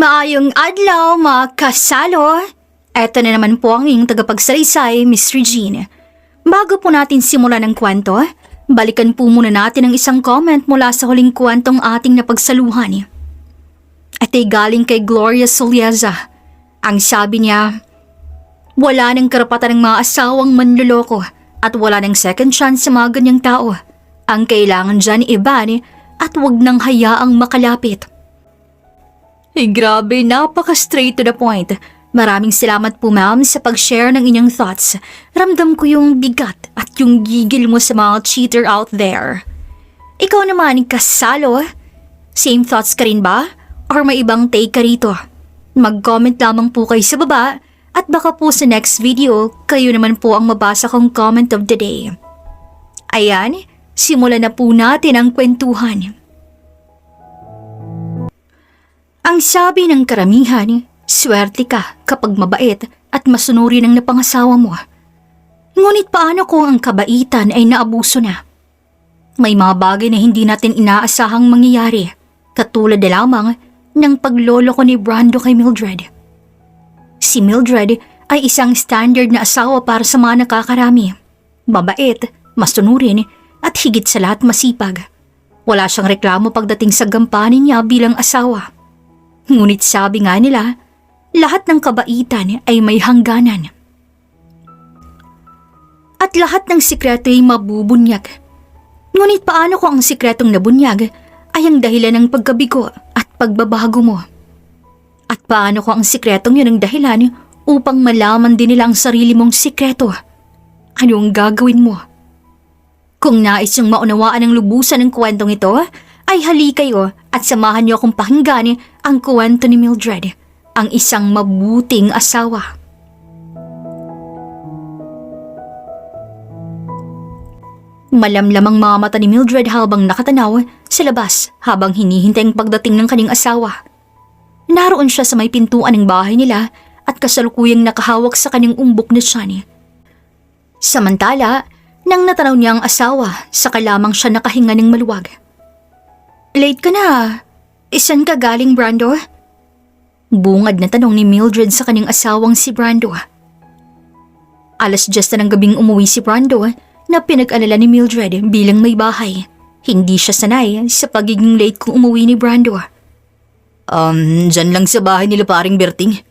Maayong adlaw, mga kasalo. Eto na naman po ang inyong tagapagsalaysay, Miss Regine. Bago po natin simulan ang kwento, balikan po muna natin ang isang comment mula sa huling kwentong ating napagsaluhan. At ay galing kay Gloria Solieza. Ang sabi niya, wala ng karapatan ng mga asawang manloloko at wala ng second chance sa mga ganyang tao. Ang kailangan dyan iban at wag nang hayaang makalapit. Ay grabe, napaka-straight to the point. Maraming salamat po ma'am sa pag-share ng inyong thoughts. Ramdam ko yung bigat at yung gigil mo sa mga cheater out there. Ikaw naman, kasalo? Same thoughts ka rin ba? Or may ibang take ka rito? Mag-comment lamang po kayo sa baba at baka po sa next video, kayo naman po ang mabasa kong comment of the day. Ayan, simulan na po natin ang kwentuhan. Ang sabi ng karamihan, swerte ka kapag mabait at masunuri ng napangasawa mo. Ngunit paano kung ang kabaitan ay naabuso na? May mga bagay na hindi natin inaasahang mangyayari, katulad na lamang ng pagloloko ni Brando kay Mildred. Si Mildred ay isang standard na asawa para sa mga nakakarami. Mabait, masunurin at higit sa lahat masipag. Wala siyang reklamo pagdating sa gampanin niya bilang asawa. Ngunit sabi nga nila, lahat ng kabaitan ay may hangganan. At lahat ng sikreto ay mabubunyag. Ngunit paano kung ang sikretong nabunyag ay ang dahilan ng pagkabigo at pagbabago mo? At paano kung ang sikretong yun ang dahilan upang malaman din nila ang sarili mong sikreto? Ano ang gagawin mo? Kung nais niyong maunawaan ang lubusan ng kwentong ito, ay hali kayo at samahan niyo akong pakinggan ang kwento ni Mildred, ang isang mabuting asawa. Malamlam ang mga mata ni Mildred habang nakatanaw sa labas habang hinihintay ang pagdating ng kanyang asawa. Naroon siya sa may pintuan ng bahay nila at kasalukuyang nakahawak sa kanyang umbok na tiyan. Samantala, nang natanaw niya ang asawa, saka lamang siya nakahinga ng maluwag. Late ka na. Isan ka galing, Brando? Bungad na tanong ni Mildred sa kanyang asawang si Brando. 10:00 na ng gabing umuwi si Brando na pinag-alala ni Mildred bilang may bahay. Hindi siya sanay sa pagiging late kung umuwi ni Brando. Dyan lang sa bahay nila paring Berting.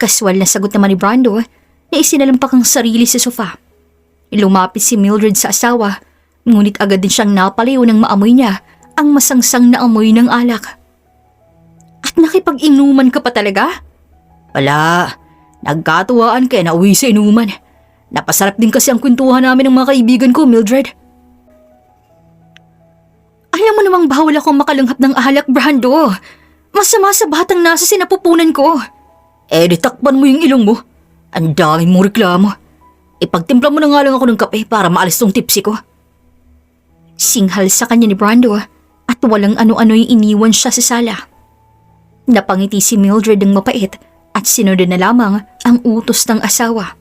Kaswal na sagot naman ni Brando na isinalampak ang sarili sa sofa. Lumapit si Mildred sa asawa, ngunit agad din siyang napalayo nang maamoy niya ang masangsang na amoy ng alak. At nakipag-inuman ka pa talaga? Wala, nagkatuwaan kaya nauwi sa inuman. Napasarap din kasi ang kwentuhan namin ng mga kaibigan ko, Mildred. Alam mo namang bawal akong makalanghap ng alak, Brando. Masama sa batang nasa sinapupunan ko. Di takpan mo yung ilong mo. Ang dami mong reklamo. Ipagtimpla mo na nga lang ako ng kape para maalis tong tipsy ko. Singhal sa kanya ni Brando at walang ano-ano'y iniwan siya sa sala. Napangiti si Mildred ng mapait at sinunod na lamang ang utos ng asawa.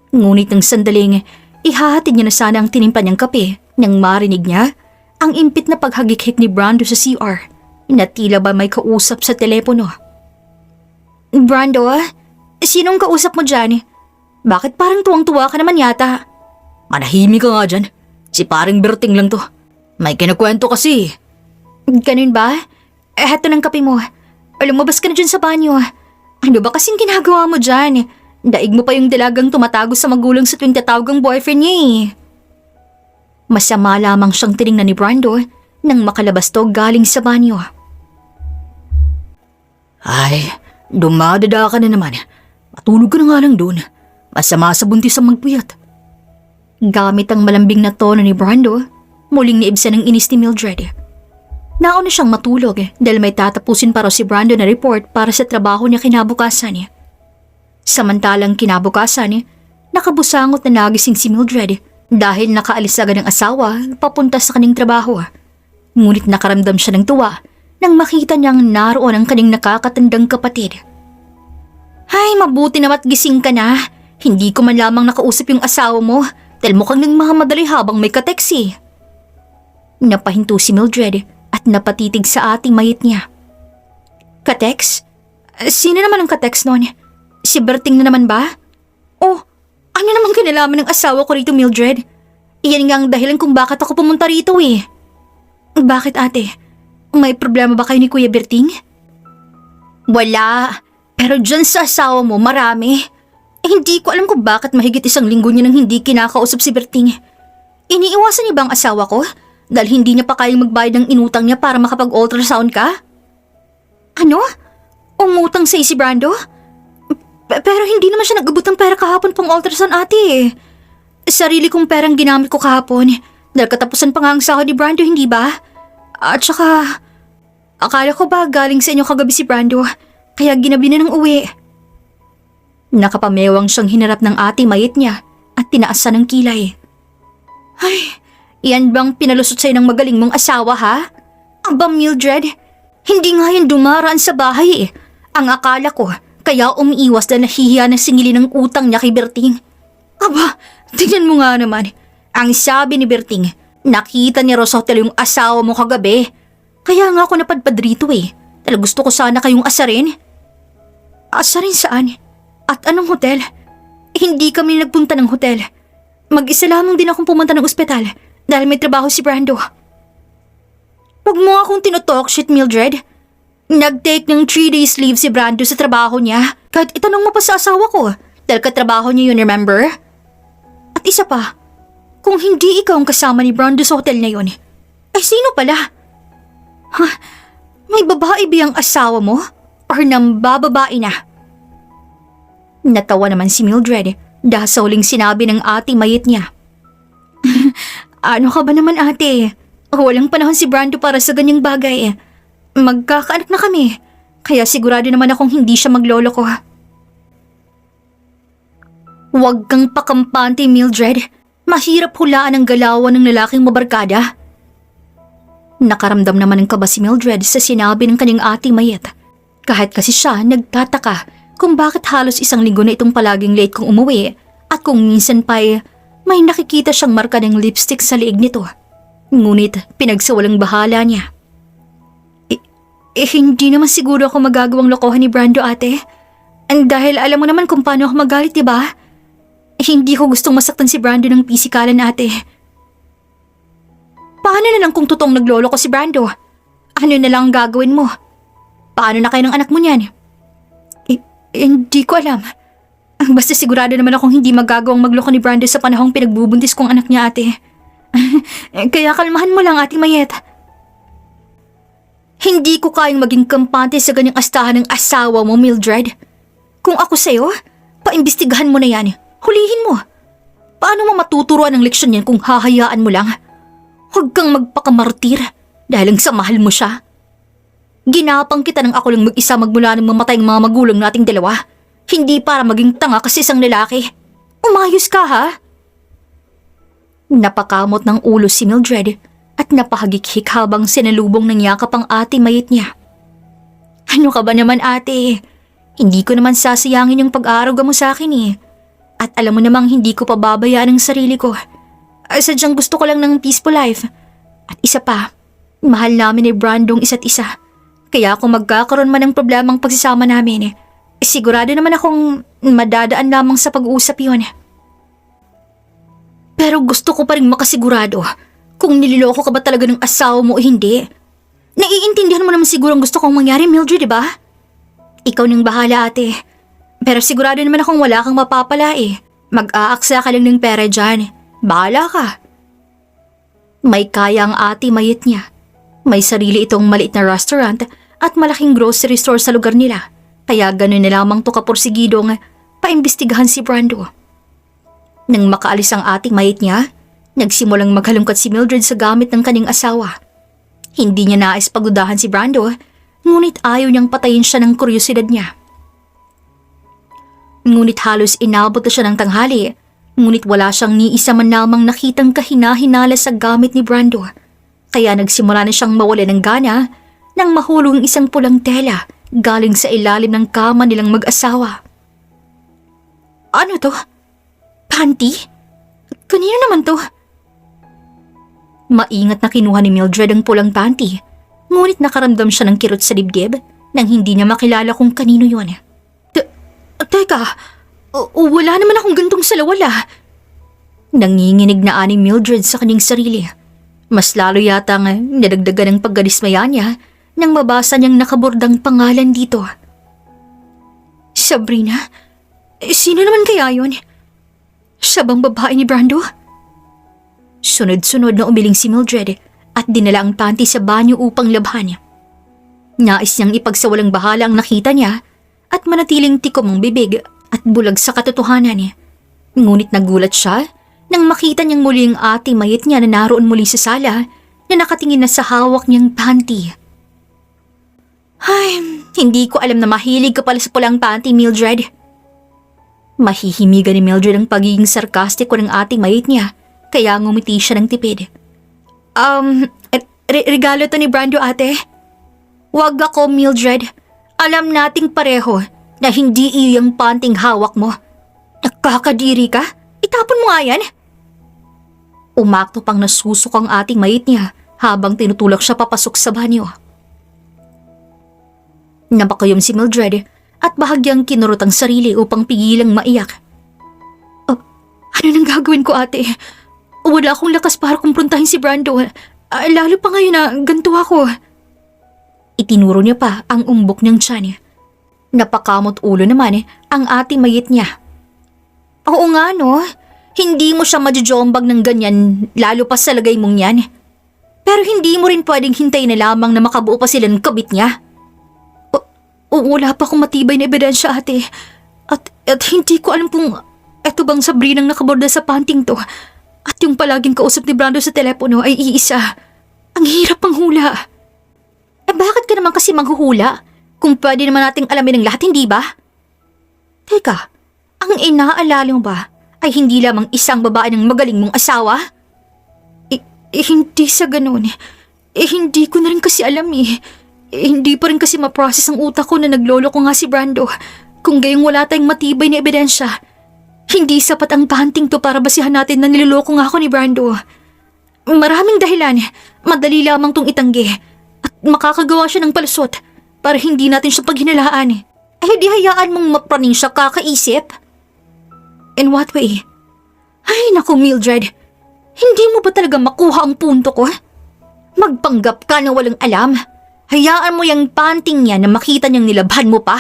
Ngunit ng sandaling, ihahatid niya na sana ang tinimpa niyang kape nang marinig niya ang impit na paghagik-hik ni Brando sa CR na tila ba may kausap sa telepono. Brando, sinong kausap mo dyan? Bakit parang tuwang-tuwa ka naman yata? Manahimik ka nga dyan. Si paring Berting lang to. May kinakwento kasi. Ganun ba? Heto ng kape mo. Lumabas ka na dyan sa banyo. Ano ba kasing ginagawa mo dyan? Daig mo pa yung dalagang tumatago sa magulang sa tuwing tatawag ang boyfriend niya eh. Masama lamang siyang tiningnan ni Brando nang makalabas to galing sa banyo. Ay, dumadada ka na naman. Matulog ka na nga lang doon. Masama sa buntis ang magpuyat. Gamit ang malambing na tono ni Brando, muling naibsan ang inis ni Mildred. Nauna siyang matulog dahil may tatapusin pa raw si Brando na report para sa trabaho niya kinabukasan. Samantalang kinabukasan, nakabusangot na nagising si Mildred dahil nakaalis agad ang asawa papunta sa kanyang trabaho. Ngunit nakaramdam siya ng tuwa nang makita niyang naroon ang kanyang nakakatandang kapatid. Ay, mabuti naman at gising ka na. Hindi ko man lamang nakausap yung asawa mo dahil mukhang nagmamadali habang may kateksi. Napahinto si Mildred at napatitig sa ating mayit niya. Ka-text? Sino naman ang ka-text nun? Si Berting na naman ba? Oh, ano namang kinalaman ng asawa ko rito, Mildred? Iyan nga ang dahilan kung bakit ako pumunta rito eh. Bakit ate? May problema ba kayo ni Kuya Berting? Wala. Pero dyan sa asawa mo marami. Hindi ko alam kung bakit mahigit 1 linggo niya nang hindi kinakausap si Berting. Iniiwasan niya ba ang asawa ko? Dahil hindi niya pa kayang magbayad ng inutang niya para makapag-ultrasound ka? Ano? Umutang sa si Brando? Pero hindi naman siya nag-abot ng pera kahapon pang ultrasound ate eh. Sarili kong perang ginamit ko kahapon. Dahil katapusan pa nga ang sahod ni Brando, hindi ba? At saka, akala ko ba galing sa inyo kagabi si Brando? Kaya ginabi na ng uwi. Nakapamewang siyang hinarap ng ate mayit niya at tinaasan ng kilay. Ay, yan bang pinalusot sa'yo ng magaling mong asawa ha? Aba Mildred, hindi nga yan dumaraan sa bahay eh. Ang akala ko, kaya umiiwas dahil nahihiya na singilin ng utang niya kay Berting. Aba, tingnan mo nga naman. Ang sabi ni Berting, nakita ni Rosotel yung asawa mo kagabi. Kaya nga ako napadpad rito eh. Dahil gusto ko sana kayong asarin. Asarin saan? At anong hotel? Hindi kami nagpunta ng hotel. Mag-isa lamang din akong pumunta ng ospital dahil may trabaho si Brando. Huwag mo akong tinotalk shit, Mildred. Nag-take ng 3 days leave si Brando sa trabaho niya. Kahit itanong mo pa sa asawa ko dahil katrabaho niya yun, remember? At isa pa, kung hindi ikaw ang kasama ni Brando sa hotel na yun, ay sino pala? Ha? May babae ba ang asawa mo? Or nambababae na? Natawa naman si Mildred dahil sa huling sinabi ng ate mayit niya. Ano ka ba naman ate? Walang panahon si Brando para sa ganyang bagay. Magkakaanak na kami. Kaya sigurado naman akong hindi siya magloloko. Huwag kang pakampante, Mildred. Mahirap hulaan ang galawan ng lalaking mabarkada. Nakaramdam naman ng kaba si Mildred sa sinabi ng kanyang ate mayit. Kahit kasi siya nagtataka kung bakit halos 1 linggo na itong palaging late kung umuwi at kung minsan pa'y may nakikita siyang marka ng lipstick sa liig nito. Ngunit pinagsawalang bahala niya. Hindi naman siguro ako magagawang lokohan ni Brando ate. Dahil alam mo naman kung paano ako magalit, diba? Hindi ko gustong masaktan si Brando ng pisikalan ate. Paano na lang kung totoong nagloloko si Brando? Ano na lang ang gagawin mo? Paano na kayo ng anak mo niyan? Hindi ko alam. Basta sigurado naman akong hindi magagawang magloko ni Brando sa panahong pinagbubuntis kong anak niya ate. Kaya kalmahan mo lang ating mayet. Hindi ko kayang maging kampante sa ganyang astahan ng asawa mo, Mildred. Kung ako sa'yo, paimbestigahan mo na yan. Hulihin mo. Paano mo matuturuan ng leksyon yan kung hahayaan mo lang? Huwag kang magpakamartir dahil lang sa mahal mo siya. Ginapang kita ng ako lang mag-isa magmula nang mamatay ang mga magulang nating dalawa. Hindi para maging tanga kasi isang lalaki. Umayos ka ha? Napakamot ng ulo si Mildred at napahagik-hik habang sinalubong ng yakap ang ate mayit niya. Ano ka ba naman ate? Hindi ko naman sasayangin yung pag-aaruga mo sa akin eh. At alam mo namang hindi ko pababayaan ang sarili ko. Sadyang gusto ko lang ng peaceful life. At isa pa, mahal namin ni Brandong isa't isa. Kaya kung magkakaroon man ng problemang pagsasama namin, sigurado naman akong madadaan lamang sa pag-uusap yun. Pero gusto ko pa rin makasigurado kung nililoko ka ba talaga ng asawa mo o hindi. Naiintindihan mo naman siguro ang gusto kong mangyari, Mildred, diba? Ikaw nang bahala ate. Pero sigurado naman akong wala kang mapapala eh. Mag-aaksa ka lang ng pera dyan. Bahala ka. May kaya ang ate mayit niya. May sarili itong maliit na restaurant at malaking grocery store sa lugar nila. Kaya gano'n na lamang to kapursigidong paimbestigahan si Brando. Nang makaalis ang ating mayit niya, nagsimulang maghalungkat si Mildred sa gamit ng kanyang asawa. Hindi niya nais pagudahan si Brando, ngunit ayaw niyang patayin siya ng kuryosidad niya. Ngunit halos inabot na siya ng tanghali, ngunit wala siyang ni isa man lamang nakitang kahina-hinala sa gamit ni Brando. Kaya nagsimula na siyang mawala ng gana nang mahulog ang isang pulang tela galing sa ilalim ng kama nilang mag-asawa. Ano to? Panty? Kanino naman to? Maingat na kinuha ni Mildred ang pulang panty, ngunit nakaramdam siya ng kirot sa dibdib nang hindi niya makilala kung kanino yon. Teka, wala naman akong gantong salawala. Nanginginig na ani Mildred sa kanyang sarili. Mas lalo yata nga nadagdagan ng pagkadismaya niya nang mabasa niyang nakabordang pangalan dito. Sabrina? Sino naman kaya yun? Siya bang babae ni Brando? Sunod-sunod na umiling si Mildred at dinala ang panty sa banyo upang labhan. Nais niyang ipagsawalang bahala ang nakita niya at manatiling tikom ang bibig at bulag sa katotohanan. Ngunit nagulat siya nang makita niyang muli ang ate mayit niya na naroon muli sa sala na nakatingin na sa hawak niyang panty. Ay, hindi ko alam na mahilig ka pala sa pulang panty, Mildred. Mahihimigan ni Mildred ang pagiging sarkastiko ng ating mayit niya, kaya ngumiti siya ng tipid. Regalo to ni Brando, ate. Wag ako, Mildred. Alam nating pareho na hindi iyang panting hawak mo. Nakakadiri ka? Itapon mo nga yan. Umakto pang nasusok ang ating mayit niya habang tinutulak siya papasok sa banyo. Napakayom si Mildred at bahagyang kinurot ang sarili upang pigilang maiyak. Ano nang gagawin ko, ate? Wala akong lakas para kumprontahin si Brando. Lalo pa ngayon na ganito ako. Itinuro niya pa ang umbok niyang tiyan. Napakamot ulo naman ang ating mayit niya. Oo nga no, hindi mo siya majujombag ng ganyan lalo pa sa lagay mong yan. Pero hindi mo rin pwedeng hintayin na lamang na makabuo pa sila ng kabit niya. Wala pa akong matibay na ebidensya, ate. At hindi ko alam kung eto bang Sabrinang nakaborda sa panting to at yung palaging kausap ni Brando sa telepono ay iisa. Ang hirap pang hula. Bakit ka naman kasi maghuhula kung pwede naman nating alamin ang lahat, hindi ba? Teka, ang inaalala mo ba ay hindi lamang isang babae ng magaling mong asawa? Hindi sa ganun. Hindi ko na rin kasi alam hindi pa rin kasi ma-process ang utak ko na naglolo ko nga si Brando. Kung gayong wala tayong matibay na ebidensya, hindi sapat ang panting to para basihan natin na niloloko nga ako ni Brando. Maraming dahilan, madali lamang tong itanggi at makakagawa siya ng palusot para hindi natin siya paghinalaan. Di hayaan mong mapraning siya kakaisip. In what way? Ay naku, Mildred, hindi mo ba talaga makuha ang punto ko? Magpanggap ka na walang alam. Hayaan mo yung panting niya na makita niyang nilabhan mo pa.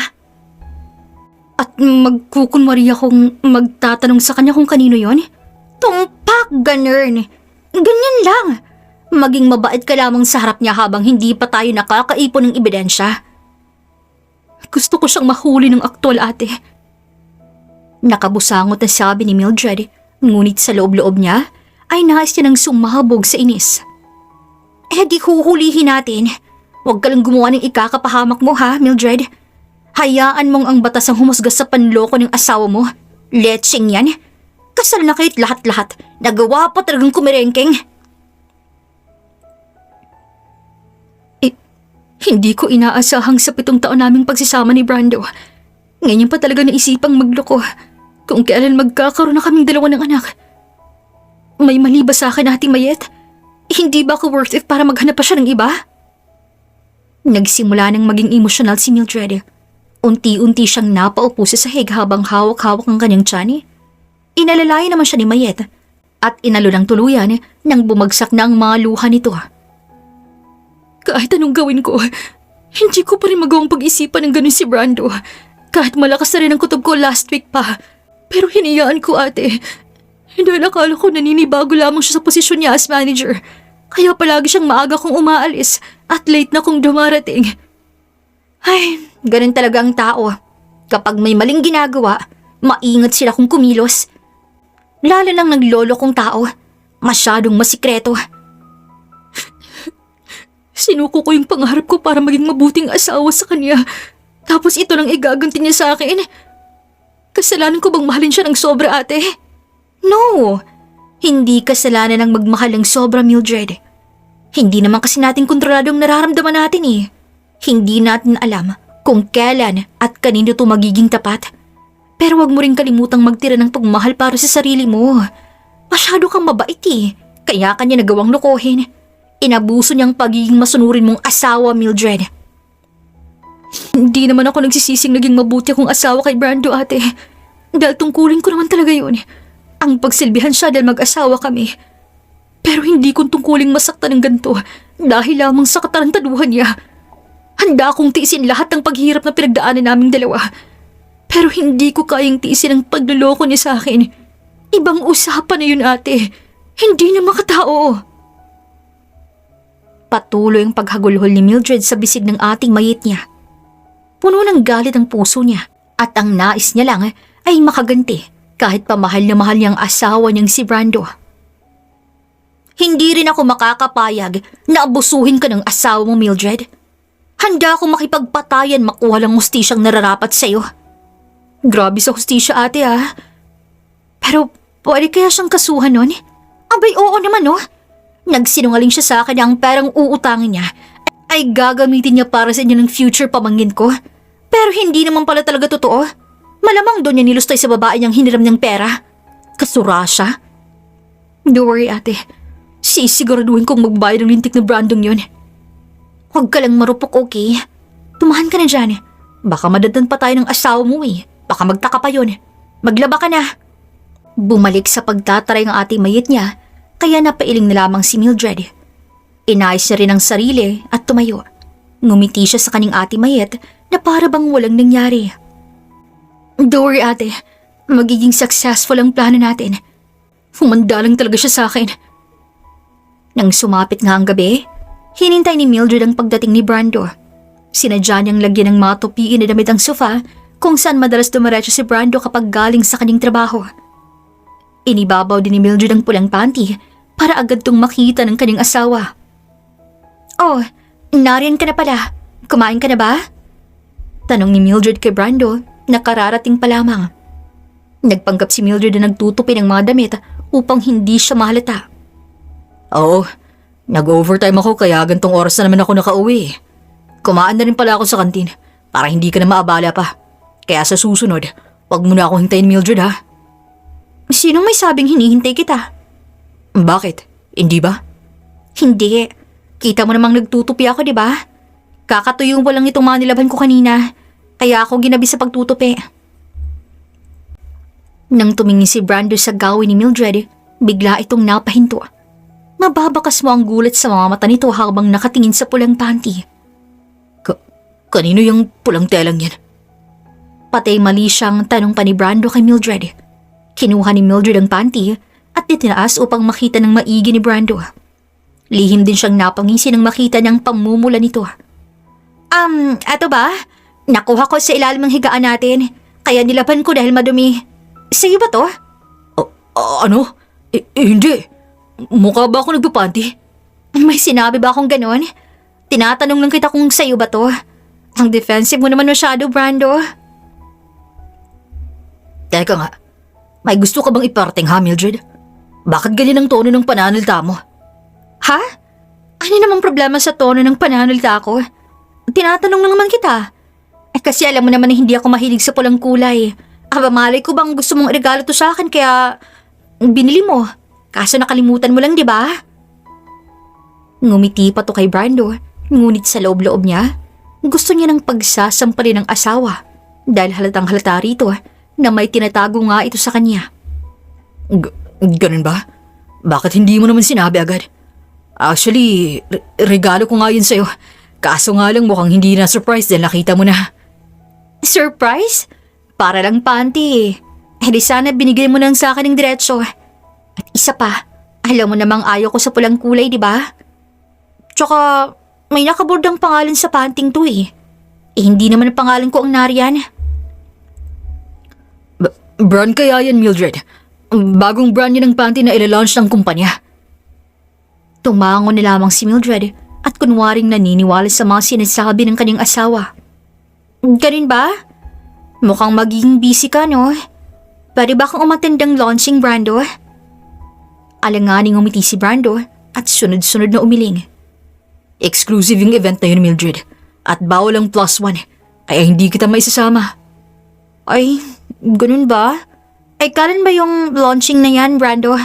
At magkukunwari akong magtatanong sa kanya kung kanino yon? Tumpak, ganern. Ganyan lang. Maging mabait ka lamang sa harap niya habang hindi pa tayo nakakaipon ng ebidensya. Gusto ko siyang mahuli ng aktwal, ate. Nakabusangot na sabi ni Mildred, ngunit sa loob-loob niya ay nais niya ng sumabog sa inis. Di huhulihin natin. Huwag ka lang gumawa ng ikakapahamak mo, ha, Mildred? Hayaan mong ang batas ang humusga sa panloko ng asawa mo. Letsing yan. Kasal na kayo't lahat-lahat. Nagawa pa talagang kumirengkeng. Hindi ko inaasahang sa 7 taon naming pagsasama ni Brando. Ngayon pa talaga naisipang magloko. Kung kailan magkakaroon na kaming 2 ng anak. May mali ba sa akin, Ate Mayet? Hindi ba ako worth it para maghanap pa siya ng iba? Nagsimula nang maging emosyonal si Mildred. Unti-unti siyang napaupo sa sahig habang hawak-hawak ang kanyang tiyan. Inalalay naman siya ni Mayet at inalo ng tuluyan nang bumagsak na ang mga luha nito. Kahit anong gawin ko, hindi ko pa rin magawang pag-isipan ng ganun si Brando. Kahit malakas na rin ang kutob ko last week pa. Pero hinayaan ko, ate. Dahil akala ko naninibago lamang siya sa posisyon niya as manager. Kaya palagi siyang maaga kong umaalis at late na kong dumarating. Ay, ganun talaga ang tao. Kapag may maling ginagawa, maingat sila kung kumilos. Lalo lang naglolo kong tao. Masyadong masikreto. Sinuko ko yung pangarap ko para maging mabuting asawa sa kanya. Tapos ito lang igaganti niya sa akin. Kasalanan ko bang mahalin siya ng sobra, ate? No! Hindi kasalanan ng magmahal ng sobra, Mildred. Hindi naman kasi natin kontrolado ang nararamdaman natin eh. Hindi natin alam kung kailan at kanino ito magiging tapat. Pero wag mo rin kalimutang magtira ng pagmahal para sa sarili mo. Masyado kang mabait eh. Kaya kanya nagawang lokohin. Inabuso niyang pagiging masunurin mong asawa, Mildred. Hindi naman ako nagsisising naging mabuti akong asawa kay Brando, ate. Dahil tungkulin ko naman talaga yun. Ang pagsilbihan siya dahil mag-asawa kami. Pero hindi kong tungkuling masaktan ng ganito dahil lamang sa katarantaduhan niya. Handa akong tiisin lahat ng paghirap na pinagdaanan naming dalawa. Pero hindi ko kayang tiisin ang pagluloko niya sa akin. Ibang usapan na yun, ate. Hindi na makatao. Patuloy ang paghagulhol ni Mildred sa bisig ng ating mayit niya. Puno ng galit ang puso niya at ang nais niya lang ay makaganti kahit pa mahal na mahal niyang asawa niyang si Brando. Hindi rin ako makakapayag na abusuhin ka ng asawa mo, Mildred. Handa akong makipagpatayan makuha lang hustisyang nararapat sa'yo. Grabe sa hustisya, ate, ah. Pero pwede kaya siyang kasuhan nun? Abay, oo naman, no? Nagsinungaling siya sa akin na ang perang uutangin niya ay gagamitin niya para sa inyo ng future pamangkin ko. Pero hindi naman pala talaga totoo. Malamang doon niya nilustay sa babae niyang hiniram niyang pera. Kasura siya. Don't worry, ate. Sisiguraduhin kong magbayad ng lintik na Brandong yun. Huwag ka lang marupok, okay? Tumahan ka na dyan. Baka madadan pa tayo ng asawa mo eh. Baka magtaka pa yun. Maglaba ka na. Bumalik sa pagtataray ng ating mayit niya, kaya napailing na lamang si Mildred. Inayos niya rin ang sarili at tumayo. Ngumiti siya sa kaning ating mayit na para bang walang nangyari. Don't worry, ate. Magiging successful ang plano natin. Humanda lang talaga siya sa akin. Nang sumapit nga ang gabi, hinintay ni Mildred ang pagdating ni Brando. Sinadya niyang lagyan ng mga tupiin na damit ang sofa kung saan madalas dumiretso si Brando kapag galing sa kanyang trabaho. Inibabaw din ni Mildred ang pulang panty para agad tong makita ng kanyang asawa. Oh, nariyan ka na pala. Kumain ka na ba? Tanong ni Mildred kay Brando na kararating pa lamang. Nagpanggap si Mildred na nagtutupi ng mga damit upang hindi siya mahalata. Oo, nag-overtime ako kaya gantong oras na naman ako nakauwi. Kumaan na rin pala ako sa kantin para hindi ka na maabala pa. Kaya sa susunod, wag mo na akong hintayin, Mildred, ha? Sinong may sabing hinihintay kita? Bakit? Hindi ba? Hindi. Kita mo namang nagtutupi ako, di ba? Kakatuyo mo lang itong mga nilaban ko kanina. Kaya ako ginabi sa pagtutupi. Nang tumingin si Brando sa gawin ni Mildred, bigla itong napahinto. Mababakas mo ang gulat sa mga mata nito habang nakatingin sa pulang panty. Kanino yung pulang telang yan? Patay mali siyang tanong pa ni Brando kay Mildred. Kinuha ni Mildred ang panty at itinaas upang makita ng maigi ni Brando. Lihim din siyang napangisi nang makita niyang pamumula nito. Eto ba? Nakuha ko sa ilalim ng higaan natin, kaya nilaban ko dahil madumi. Sa'yo ba to? Ano? Hindi. Mukha ba ako nagpapanty? May sinabi ba akong ganon? Tinatanong lang kita kung sa'yo ba to. Ang defensive mo naman masyado, Brando. Teka nga, may gusto ka bang iparting ha, Mildred? Bakit ganyan ang tono ng pananalita mo? Ha? Ano namang problema sa tono ng pananalita ko? Tinatanong lang naman kita. Kasi alam mo naman na hindi ako mahilig sa pulang kulay. Malay ko bang gusto mong regalo to sa akin kaya binili mo. Kaso nakalimutan mo lang, di ba? Ngumiti pa to kay Brando, ngunit sa loob-loob niya, gusto niya ng pagsasampalin ng asawa dahil halatang halata rito na may tinatago nga ito sa kanya. Ganun ba? Bakit hindi mo naman sinabi agad? Actually, regalo ko nga yun sa'yo. Kaso nga lang mukhang hindi na surprise dahil nakita mo na. Surprise? Para lang panty eh. Di sana binigay mo nang sa akin ng diretso. At isa pa, alam mo namang ayaw ko sa pulang kulay, di ba? Tsaka, may nakabordang pangalan sa panting to eh. Hindi naman ang pangalan ko ang nariyan. Brand kaya yan, Mildred. Bagong brand yun ng panty na ilalaunch ng kumpanya. Tumango na lamang si Mildred at kunwaring naniniwala sa mga sinasabi ng kanyang asawa. Ganun ba? Mukhang magiging busy ka, no? Pwede ba kang umatendang launching, Brando? Alanganing umiti si Brando at sunod-sunod na umiling. Exclusive yung event na yun, Mildred. At bawal ang +1, kaya hindi kita maisasama. Ay, ganun ba? Ay, kailan ba yung launching na yan, Brando?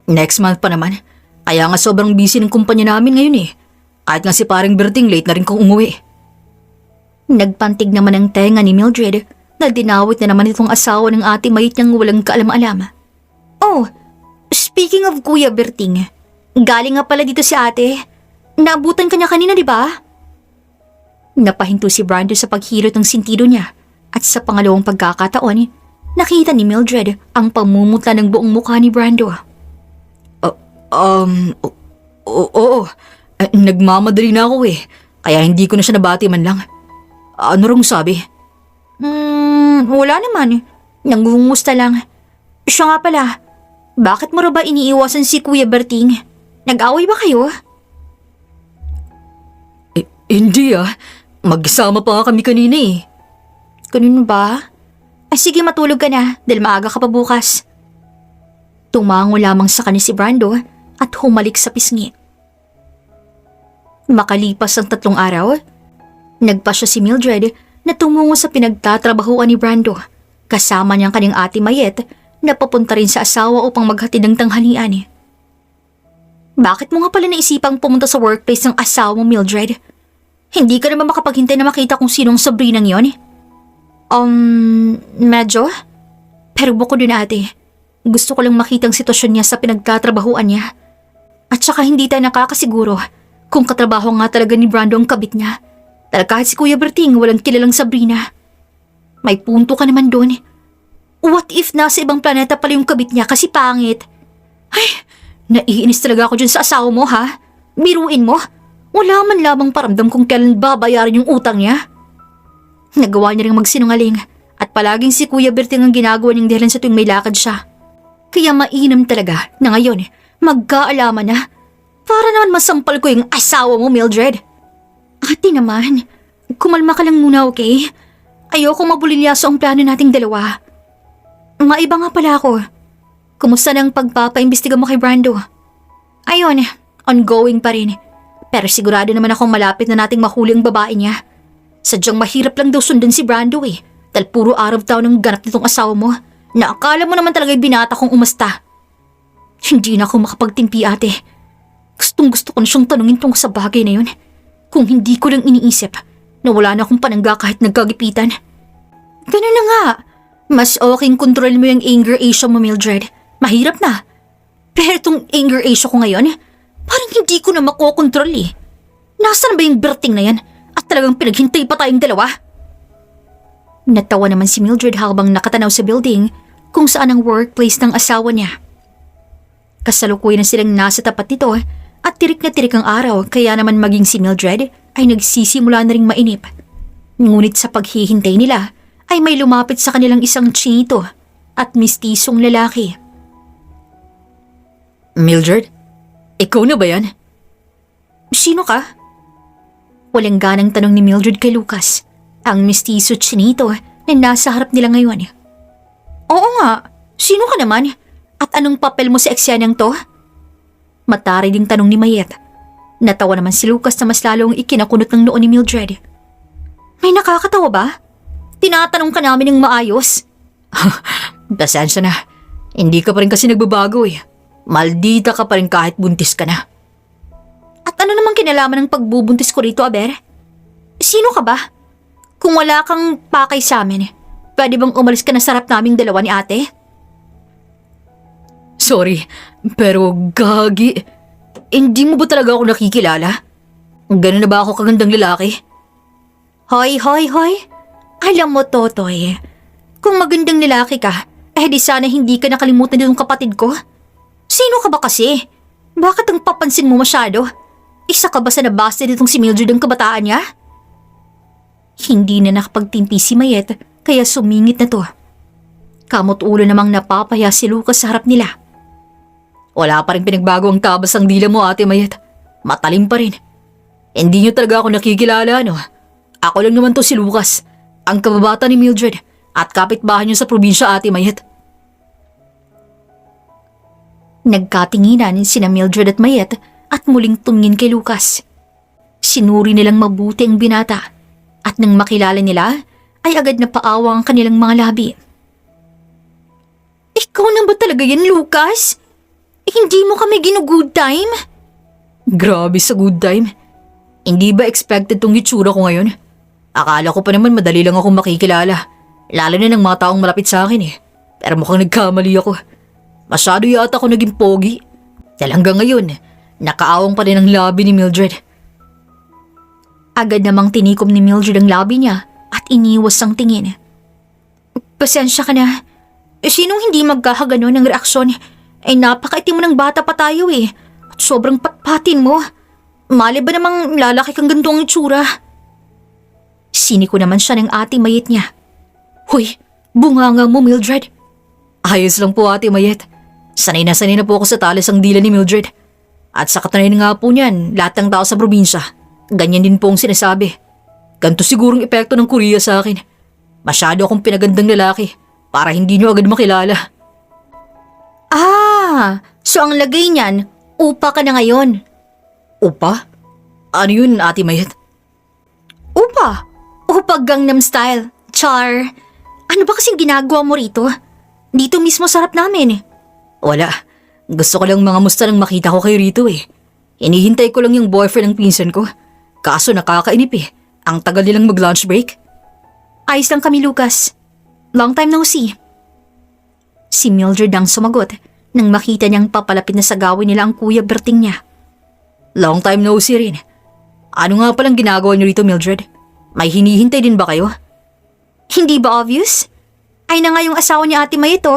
Next month pa naman. Kaya nga sobrang busy ng kumpanya namin ngayon eh. Kahit nga si paring Berting late na rin kong umuwi. Nagpantig naman ang tenga ni Mildred na dinawit na naman itong asawa ng ate Mayet niyang walang kaalam-alam. Oh, speaking of Kuya Berting, galing nga pala dito si ate. Naabutan ka niya kanina, di ba? Napahinto si Brando sa paghilot ng sintido niya at sa pangalawang pagkakataon, nakita ni Mildred ang pamumutla ng buong mukha ni Brando. Oo. Nagmamadali na ako eh. Kaya hindi ko na siya nabati man lang. Ano rong sabi? Wala naman. Nangungumusta lang. Siya nga pala, bakit mo ba iniiwasan si Kuya Berting? Nag-away ba kayo? Hindi ah. Magsama pa nga kami kanina eh. Ganun ba? Ay sige, matulog ka na dahil maaga ka pa bukas. Tumango lamang sa kanya si Brando at humalik sa pisngi. Makalipas ang 3 araw, nagpasya si Mildred na tumungo sa pinagtatrabahuan ni Brando kasama niyang kanyang ate Mayet na papunta rin sa asawa upang maghatid ng tanghalian. Bakit mo nga pala naisipang pumunta sa workplace ng asawa mo, Mildred? Hindi ka naman makapaghintay na makita kung sinong Sabrinang yon? Medyo. Pero bukod dun ate, gusto ko lang makita ang sitwasyon niya sa pinagtatrabahuan niya. At saka hindi tayo nakakasiguro kung katrabaho nga talaga ni Brando ang kabit niya. Dahil kahit si Kuya Berting walang kilalang Sabrina. May punto ka naman doon. What if nasa ibang planeta pala yung kabit niya kasi pangit? Ay, naiinis talaga ako dyan sa asawa mo ha. Biruin mo. Wala man lamang paramdam kung kailan babayaran yung utang niya. Nagawa niya rin magsinungaling at palaging si Kuya Berting ang ginagawa niyang dahilan sa tuwing may lakad siya. Kaya mainam talaga na ngayon magkaalaman na. Para naman masampal ko yung asawa mo, Mildred. Ate naman, kumalma ka lang muna, okay? Ayoko mabulilyaso ang plano nating dalawa. Maiba nga pala ako. Kumusta nang pagpapaimbestiga mo kay Brando? Ayun, ongoing pa rin. Pero sigurado naman akong malapit na nating mahuli ang babae niya. Sadyang mahirap lang daw sundan si Brando eh. Dahil puro araw taon ang ganap nitong asawa mo. Na akala mo naman talaga binata kong umasta. Hindi na ako makapagtimpi ate. Gustong gusto ko na siyang tanungin tungkol sa bagay na yun. Kung hindi ko lang iniisip na wala na akong panangga kahit nagkagipitan. Ganun na nga. Mas okay kontrol mo yung anger issue mo, Mildred. Mahirap na. Pero itong anger issue ko ngayon, parang hindi ko na makokontrol eh. Nasaan ba yung Berting na yan? At talagang pinaghintay pa tayong dalawa? Natawa naman si Mildred habang nakatanaw sa building kung saan ang workplace ng asawa niya. Kasalukuyan na silang nasa tapat nito at tirik na tirik ang araw kaya naman maging si Mildred ay nagsisimula na ring mainip. Ngunit sa paghihintay nila ay may lumapit sa kanilang isang chinito at mistisong lalaki. Mildred? Ikaw na ba yan? Sino ka? Walang ganang tanong ni Mildred kay Lucas, ang mistiso chinito na nasa harap nila ngayon. Oo nga, sino ka naman? At anong papel mo sa eksenang to? Matari ding tanong ni Mayet. Natawa naman si Lucas na mas lalong ikinakunot ng noon ni Mildred. May nakakatawa ba? Tinatanong ka namin ng maayos. Pasensya na, hindi ka pa rin kasi nagbabago eh. Maldita ka pa rin kahit buntis ka na. At ano namang kinalaman ng pagbubuntis ko rito, Aber? Sino ka ba? Kung wala kang pakay sa amin, pwede bang umalis ka na sa harap naming dalawa ni ate? Sorry, pero gagi. Hindi mo ba talaga ako nakikilala? Ganun na ba ako kagandang lalaki? Hoy. Alam mo, Totoy, kung magandang lalaki ka, di sana hindi ka nakalimutan nitong kapatid ko. Sino ka ba kasi? Bakit ang papansin mo masyado? Isa ka ba sa nabasa nitong si Mildred ang kabataan niya? Hindi na nakapagtimpi si Mayet kaya sumingit na to. Kamot ulo namang napapaya si Lucas sa harap nila. Wala pa rin pinagbago ang tabas ang dila mo, Ate Mayet. Matalim pa rin. Hindi niyo talaga ako nakikilala, no? Ako lang naman to si Lucas, ang kababata ni Mildred at kapitbahay niyo sa probinsya, Ate Mayet. Nagkatinginan sina Mildred at Mayet at muling tumingin kay Lucas. Sinuri nilang mabuti ang binata at nang makilala nila ay agad na paawa ang kanilang mga labi. Ikaw na ba talaga yan, Lucas? Hindi mo kami ginu-good time? Grabe sa good time. Hindi ba expected tong itsura ko ngayon? Akala ko pa naman madali lang akong makikilala. Lalo na ng mga taong malapit sa akin eh. Pero mukhang nagkamali ako. Masyado yata ako naging pogi. Dahil hanggang ngayon, nakaawang pa rin ang labi ni Mildred. Agad namang tinikom ni Mildred ang labi niya at iniwas ang tingin. Pasensya ka na. Sinong hindi magkakaganon ng reaksyon? Ay napakaitim mo ng bata pa tayo eh. At sobrang patpatin mo. Mali ba namang lalaki kang ganito ang itsura? Siniko naman siya ng ate Mayet niya. Hoy, bunganga mo Mildred. Ayos lang po ate Mayet. Sanay na po ako sa talis ang dila ni Mildred. At sa katunayan nga po niyan, lahat ng tao sa probinsya, ganyan din po ang sinasabi. Ganito sigurong epekto ng Korea sa akin. Masyado akong pinagandang lalaki para hindi niyo agad makilala. So ang lagay niyan, upa ka na ngayon. Upa? Ano yun, Ate Mayet? Upa? Upa Gangnam Style. Char. Ano ba kasing ginagawa mo rito? Dito mismo sarap namin. Wala. Gusto ko lang mga musta nang makita ko kayo rito eh. Hinihintay ko lang yung boyfriend ng pinsan ko. Kaso nakakainip eh. Ang tagal nilang mag-lunch break. Ayos lang kami, Lucas. Long time no see. Si Mildred ang sumagot nang makita niyang papalapit na sa gawin nila ang Kuya Berting niya. Long time no see rin. Ano nga palang ginagawa niyo rito, Mildred? May hinihintay din ba kayo? Hindi ba obvious? Ay na nga yung asawa ni Ate May ito.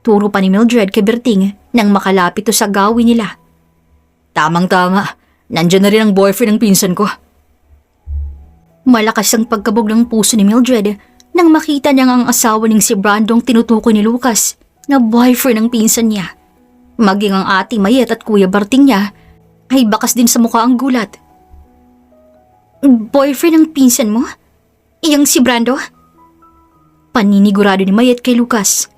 Turo pa ni Mildred kay Berting nang makalapit to sa gawin nila. Tamang-tama. Nandyan na rin ang boyfriend ng pinsan ko. Malakas ang pagkabog ng puso ni Mildred nang makita niyang ang asawa ning si Brandong tinutukoy ni Lucas na boyfriend ng pinsan niya. Maging ang Ate Mayet at Kuya Berting niya ay bakas din sa mukha ang gulat. Boyfriend ng pinsan mo? Iyang si Brando? Paninigurado ni Mayet kay Lucas.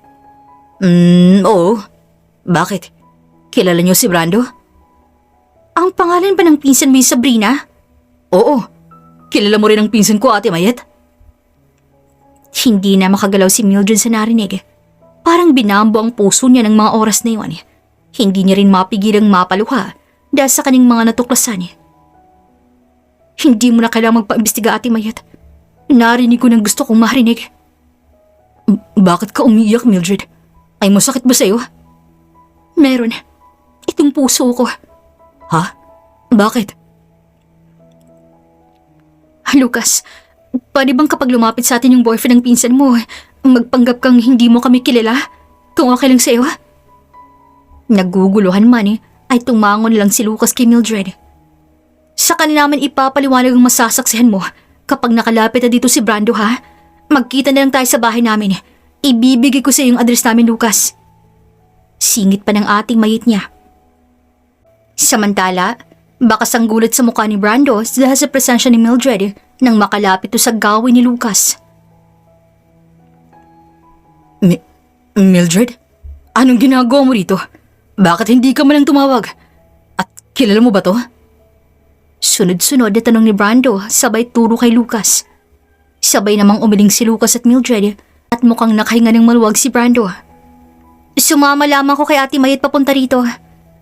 Oo. Bakit? Kilala niyo si Brando? Ang pangalan ba ng pinsan mo yung Sabrina? Oo. Kilala mo rin ang pinsan ko, Ate Mayet? Hindi na makagalaw si Mildred sa narinig. Parang binambo ang puso niya ng mga oras na yun. Hindi niya rin mapigilang mapaluha dahil sa kaning mga natuklasan. Hindi mo na kailangang magpaimbestiga, Ate Mayet. Narinig ko ng gusto kong marinig. Bakit ka umiiyak, Mildred? Ay masakit ba sa'yo? Meron. Itong puso ko. Ha? Bakit? Lucas, pwede bang kapag lumapit sa atin yung boyfriend ng pinsan mo, magpanggap kang hindi mo kami kilala? Kung okay lang sa'yo? Naguguluhan man ay tumangon lang si Lucas kay Mildred. Sa kanila naman ipapaliwanag ang masasaksihan mo kapag nakalapit na dito si Brando ha. Magkita na lang tayo sa bahay namin. Ibibigay ko sa iyo yung address namin, Lucas. Singit pa ng ating mayit niya. Samantala, bakas ang gulat sa mukha ni Brando dahil sa presensya ni Mildred nang makalapit to sa gawin ni Lucas. Mildred? Anong ginagawa mo rito? Bakit hindi ka man lang tumawag? At kilala mo ba to? Sunod-sunod na tanong ni Brando sabay turo kay Lucas. Sabay namang umiling si Lucas at Mildred at mukhang nakahinga ng maluwag si Brando. Sumama lamang ko kay Ate Mayet papunta rito.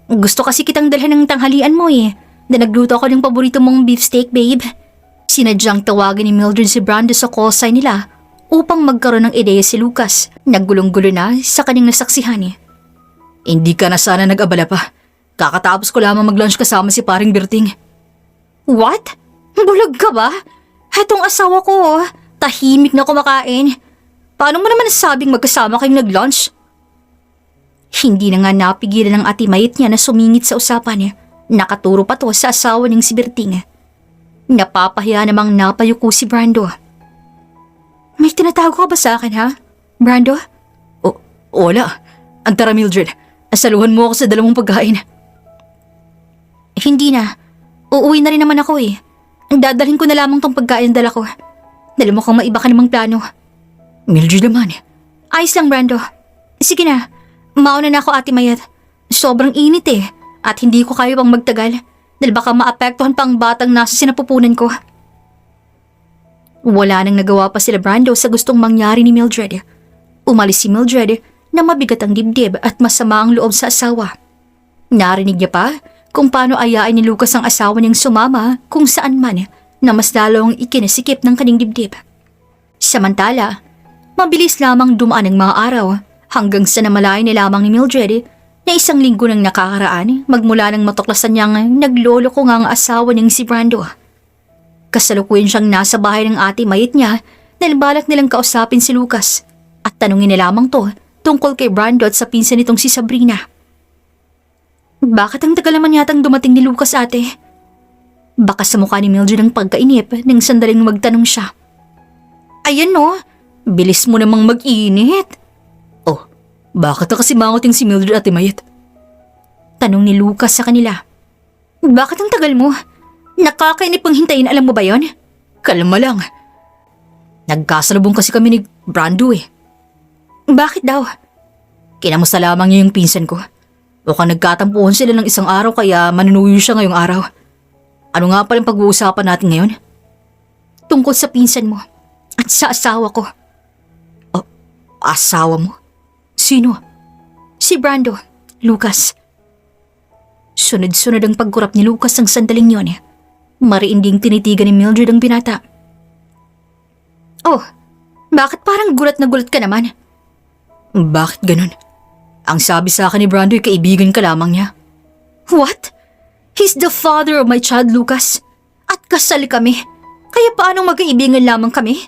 Gusto kasi kitang dalhan ng tanghalian mo na nagluto ako ng paborito mong beefsteak, babe. Sinadyang tawagan ni Mildred si Brando sa call sign nila upang magkaroon ng ideya si Lucas. Naggulong-gulo na sa kanyang nasaksihan. Hindi ka na sana nag-abala pa. Kakatapos ko lamang mag-lunch kasama si paring Berting. What? Bulag ka ba? Etong asawa ko, tahimik na kumakain. Paano mo naman nasabing magkasama kayong nag-lunch? Hindi na nga napigilan ng Ate Mayet niya na sumingit sa usapan. Nakaturo pa to sa asawa ng si Berting. Napapahiya namang napayuko si Brando. May tinatago ka ba sa akin, ha? Brando? Wala. Antara, Mildred. Asaluhan mo ako sa dalawang pagkain. Hindi na. Uuwi na rin naman ako Dadalhin ko na lamang tong pagkain dala ko. Dala mo kang maiba ka namang plano. Mildred naman. Ayos lang, Brando. Sige na. Mauna na ako, Ate Mayet. Sobrang init at hindi ko kaya pang magtagal dahil baka maapektuhan pa ang batang nasa sinapupunan ko. Wala nang nagawa pa sila Brando sa gustong mangyari ni Mildred. Umalis si Mildred na mabigat ang dibdib at masama ang loob sa asawa. Narinig niya pa kung paano ayain ni Lucas ang asawa niyang sumama kung saan man na mas lalong ikinasikip ng kanyang dibdib. Samantala, mabilis lamang dumaan ang mga araw hanggang sa namalayan na lamang ni Mildred na isang linggo nang nakakaraan magmula nang matuklasan niyang naglolo ko nga ang asawa niyang si Brando. Kasalukuyan siyang nasa bahay ng ate mayit niya dahil balak nilang kausapin si Lucas at tanungin na lamang to tungkol kay Brando at sa pinsan nitong si Sabrina. Bakit ang tagal naman yatang dumating ni Lucas, ate? Baka sa mukha ni Mildred ang pagkainip nang sandaling magtanong siya. Ayan no, bilis mo namang mag-init. Oh, bakit na kasi mangot yung si Mildred at Mayet? Tanong ni Lucas sa kanila. Bakit ang tagal mo? Nakakainip ang hintayin, alam mo ba yon? Kalma lang. Nagkasalubong kasi kami ni Brando eh. Bakit daw? Kinamusta lamang niya yung pinsan ko. Mukhang nagkatampuhan sila ng isang araw kaya manunuyo siya ngayong araw. Ano nga palang pag-uusapan natin ngayon? Tungkol sa pinsan mo at sa asawa ko. Oh, asawa mo? Sino? Si Brando, Lucas. Sunod-sunod ang pagkurap ni Lucas ang sandaling yun. Mariinding tinitigan ni Mildred ang binata. Oh, bakit parang gulat na gulat ka naman? Bakit ganun? Ang sabi sa akin ni Brando ay kaibigan ka lamang niya. What? He's the father of my child, Lucas. At kasal kami. Kaya paanong magkaibigan lamang kami?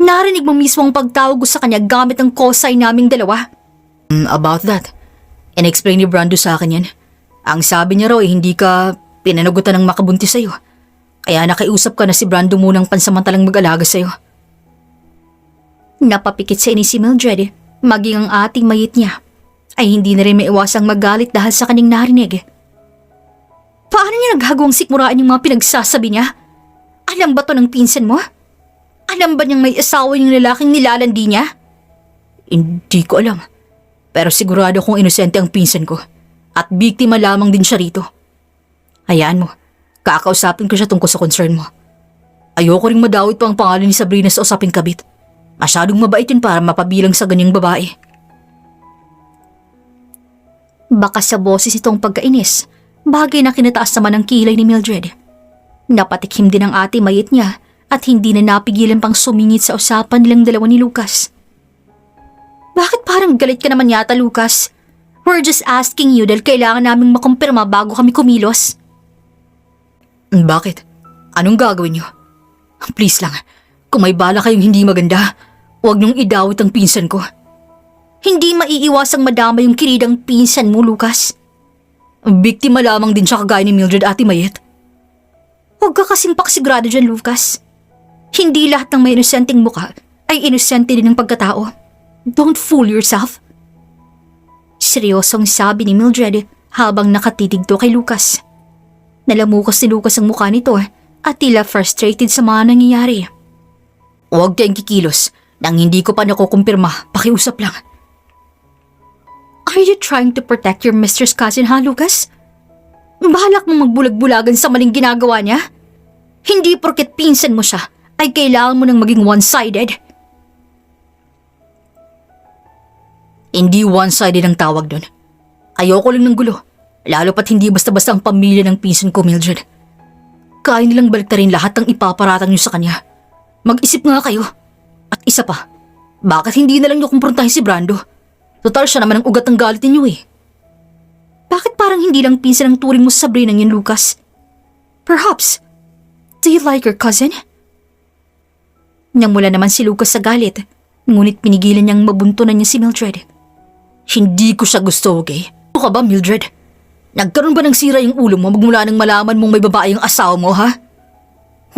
Narinig mo mismo ang pagtawag ko sa kanya gamit ang kosay naming dalawa. About that, in-explain ni Brando sa akin yan. Ang sabi niya raw ay hindi ka pinanagutan ng makabuntis sa'yo. Kaya nakiusap ka na si Brando munang pansamantalang mag-alaga sa'yo. Napapikit sa inis si Mildred, maging ang ating mayit niya, ay hindi na rin maiwasang magalit dahil sa kanyang narinig. Paano niya naghagawang sikmuraan yung mga pinagsasabi niya? Alam ba to ng pinsan mo? Alam ba niyang may asawa yung lalaking nilalandi niya? Hindi ko alam. Pero sigurado kong inosente ang pinsan ko. At biktima lamang din siya rito. Hayaan mo, kakausapin ko siya tungkol sa concern mo. Ayoko ring madawit pa ang pangalan ni Sabrina sa usaping kabit. Masyadong mabait yun para mapabilang sa ganyang babae. Baka sa boses itong pagkainis, bagay na kinataas naman ang kilay ni Mildred. Napatikim din ang ate mayit niya at hindi na napigilan pang sumingit sa usapan nilang dalawa ni Lucas. Bakit parang galit ka naman yata, Lucas? We're just asking you dahil kailangan naming makumpirma bago kami kumilos. Bakit? Anong gagawin niyo? Please lang, kung may bala kayong hindi maganda, huwag niyong idawit ang pinsan ko. Hindi maiiwasang madama yung kiridang pinsan mo, Lucas. Biktima lamang din siya kagaya ni Mildred at Mayet. Huwag ka kasing pakisigurado dyan, Lucas. Hindi lahat ng may inosenteng muka ay inosente din ng pagkatao. Don't fool yourself. Seryosong sabi ni Mildred habang nakatitig to kay Lucas. Nalamukas ni Lucas ang mukha nito at tila frustrated sa mga nangyayari. Huwag kayong kikilos nang hindi ko pa nakukumpirma, pakiusap lang. Are you trying to protect your mistress cousin, ha, Lucas? Balak mong magbulag-bulagan sa maling ginagawa niya? Hindi porket pinsan mo siya ay kailangan mo nang maging one-sided. Hindi one-sided ang tawag doon. Ayoko lang ng gulo, lalo pat hindi basta-basta ang pamilya ng pinsan ko, Mildred. Kaya nilang baliktarin lahat ng ipaparatang niyo sa kanya. Mag-isip nga kayo. At isa pa, bakit hindi na lang niyo kumprontahin si Brando? Total siya naman ang ugat ng galit ninyo eh. Bakit parang hindi lang pinsan ang turing mo sa Sabrina yun, Lucas? Perhaps, do you like your cousin? Namula naman si Lucas sa galit, ngunit pinigilan niyang mabuntunan niya si Mildred. Hindi ko siya gusto, okay? Ano ka ba, Mildred? Nagkaroon ba ng sira yung ulo mo magmula nang malaman mong may babae yung asawa mo, ha?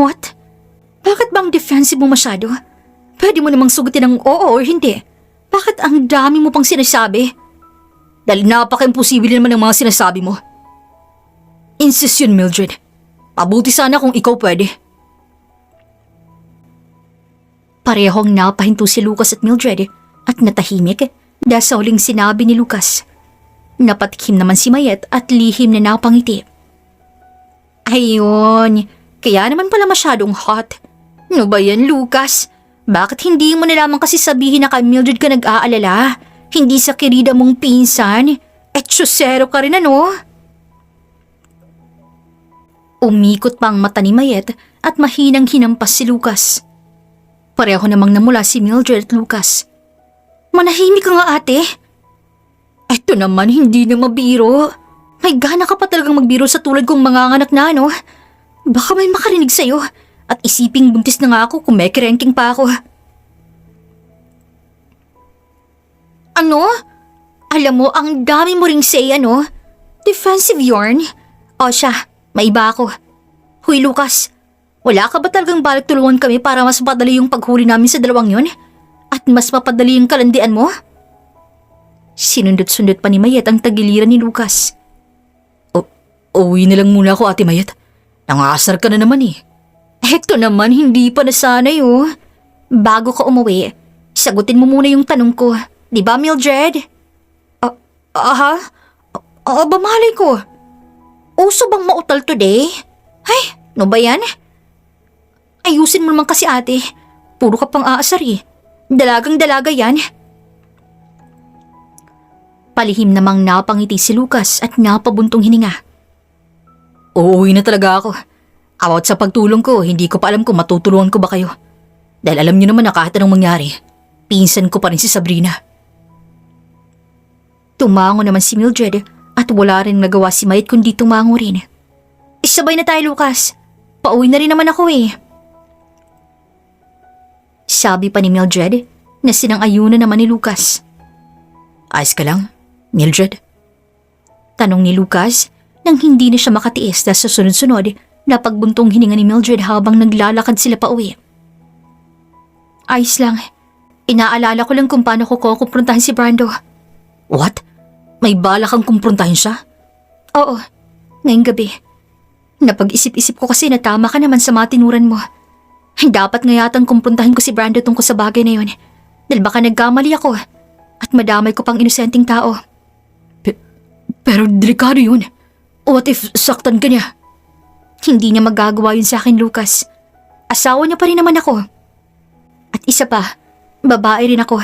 What? Bakit bang defensive mo masyado? Pwede mo namang sugutin ng oo or hindi. Bakit ang dami mo pang sinasabi? Dahil napaka-imposible naman ang mga sinasabi mo. Insist yun, Mildred. Mabuti sana kung ikaw pwede. Parehong napahinto si Lucas at Mildred at natahimik dahil sa huling sinabi ni Lucas. Napatikim naman si Mayet at lihim na napangiti. Ayun, kaya naman pala masyadong hot. Ano ba yan, Lucas? Bakit hindi mo na lamang kasi sabihin na kay Mildred ka nag-aalala? Hindi sa kirida mong pinsan? Etsyosero ka rin ano? Umikot pa ang mata ni Mayet at mahinang hinampas si Lucas. Pareho namang namula si Mildred at Lucas. Manahimik ka nga ate. Ito naman hindi na mabiro. May gana ka pa talagang magbiro sa tulad kong manganganak na ano. Baka may makarinig sa'yo at isiping buntis na nga ako kung may kerenking pa ako. Ano? Alam mo, ang dami mo ring say ano? Defensive yarn? O siya, may iba ako. Huy Lucas, wala ka ba talagang balik tulungan kami para mas mapadali yung paghuli namin sa dalawang yun? At mas mapadali yung kalandian mo? Sinundot-sundot pa ni Mayet ang tagiliran ni Lucas. Uwi na lang muna ako ate Mayet. Nangasar ka na naman eh. Hekto naman, hindi pa nasanay oh. Bago ka umuwi, sagutin mo muna yung tanong ko. Di ba Mildred? Ba malay ko. Uso bang mautal today? Ay, no ba yan? Ayusin mo naman kasi ate. Puro ka pang aasar eh. Dalagang dalaga yan. Palihim namang napangiti si Lucas at napabuntong hininga. Uuwi na talaga ako. Awat sa pagtulong ko, hindi ko pa alam kung matutulungan ko ba kayo. Dahil alam niyo naman na kahit anong mangyari, pinsan ko pa rin si Sabrina. Tumango naman si Mildred at wala rin nagawa si Mayet kundi tumango rin. Isabay na tayo Lucas. Pauwi na rin naman ako eh. Sabi pa ni Mildred na sinang-ayunan naman ni Lucas. Ayos ka lang, Mildred? Tanong ni Lucas nang hindi na siya makatiis dahil sa sunod-sunod na pagbuntong hininga ni Mildred habang naglalakad sila pa uwi. Ayos lang. Inaalala ko lang kung paano ko kukumprontahin si Brando. What? May bala kang kumprontahin siya? Oo, ngayong gabi. Napag-isip-isip ko kasi na tama ka naman sa mga tinuran mo. Dapat nga yatang kumprontahin ko si Brando tungkol sa bagay na yun. Dahil baka nagkamali ako at madamay ko pang inosenteng tao. Pero delikado yun. What if saktan ka niya? Hindi niya magagawa yun sa akin, Lucas. Asawa niya pa rin naman ako. At isa pa, babae rin ako.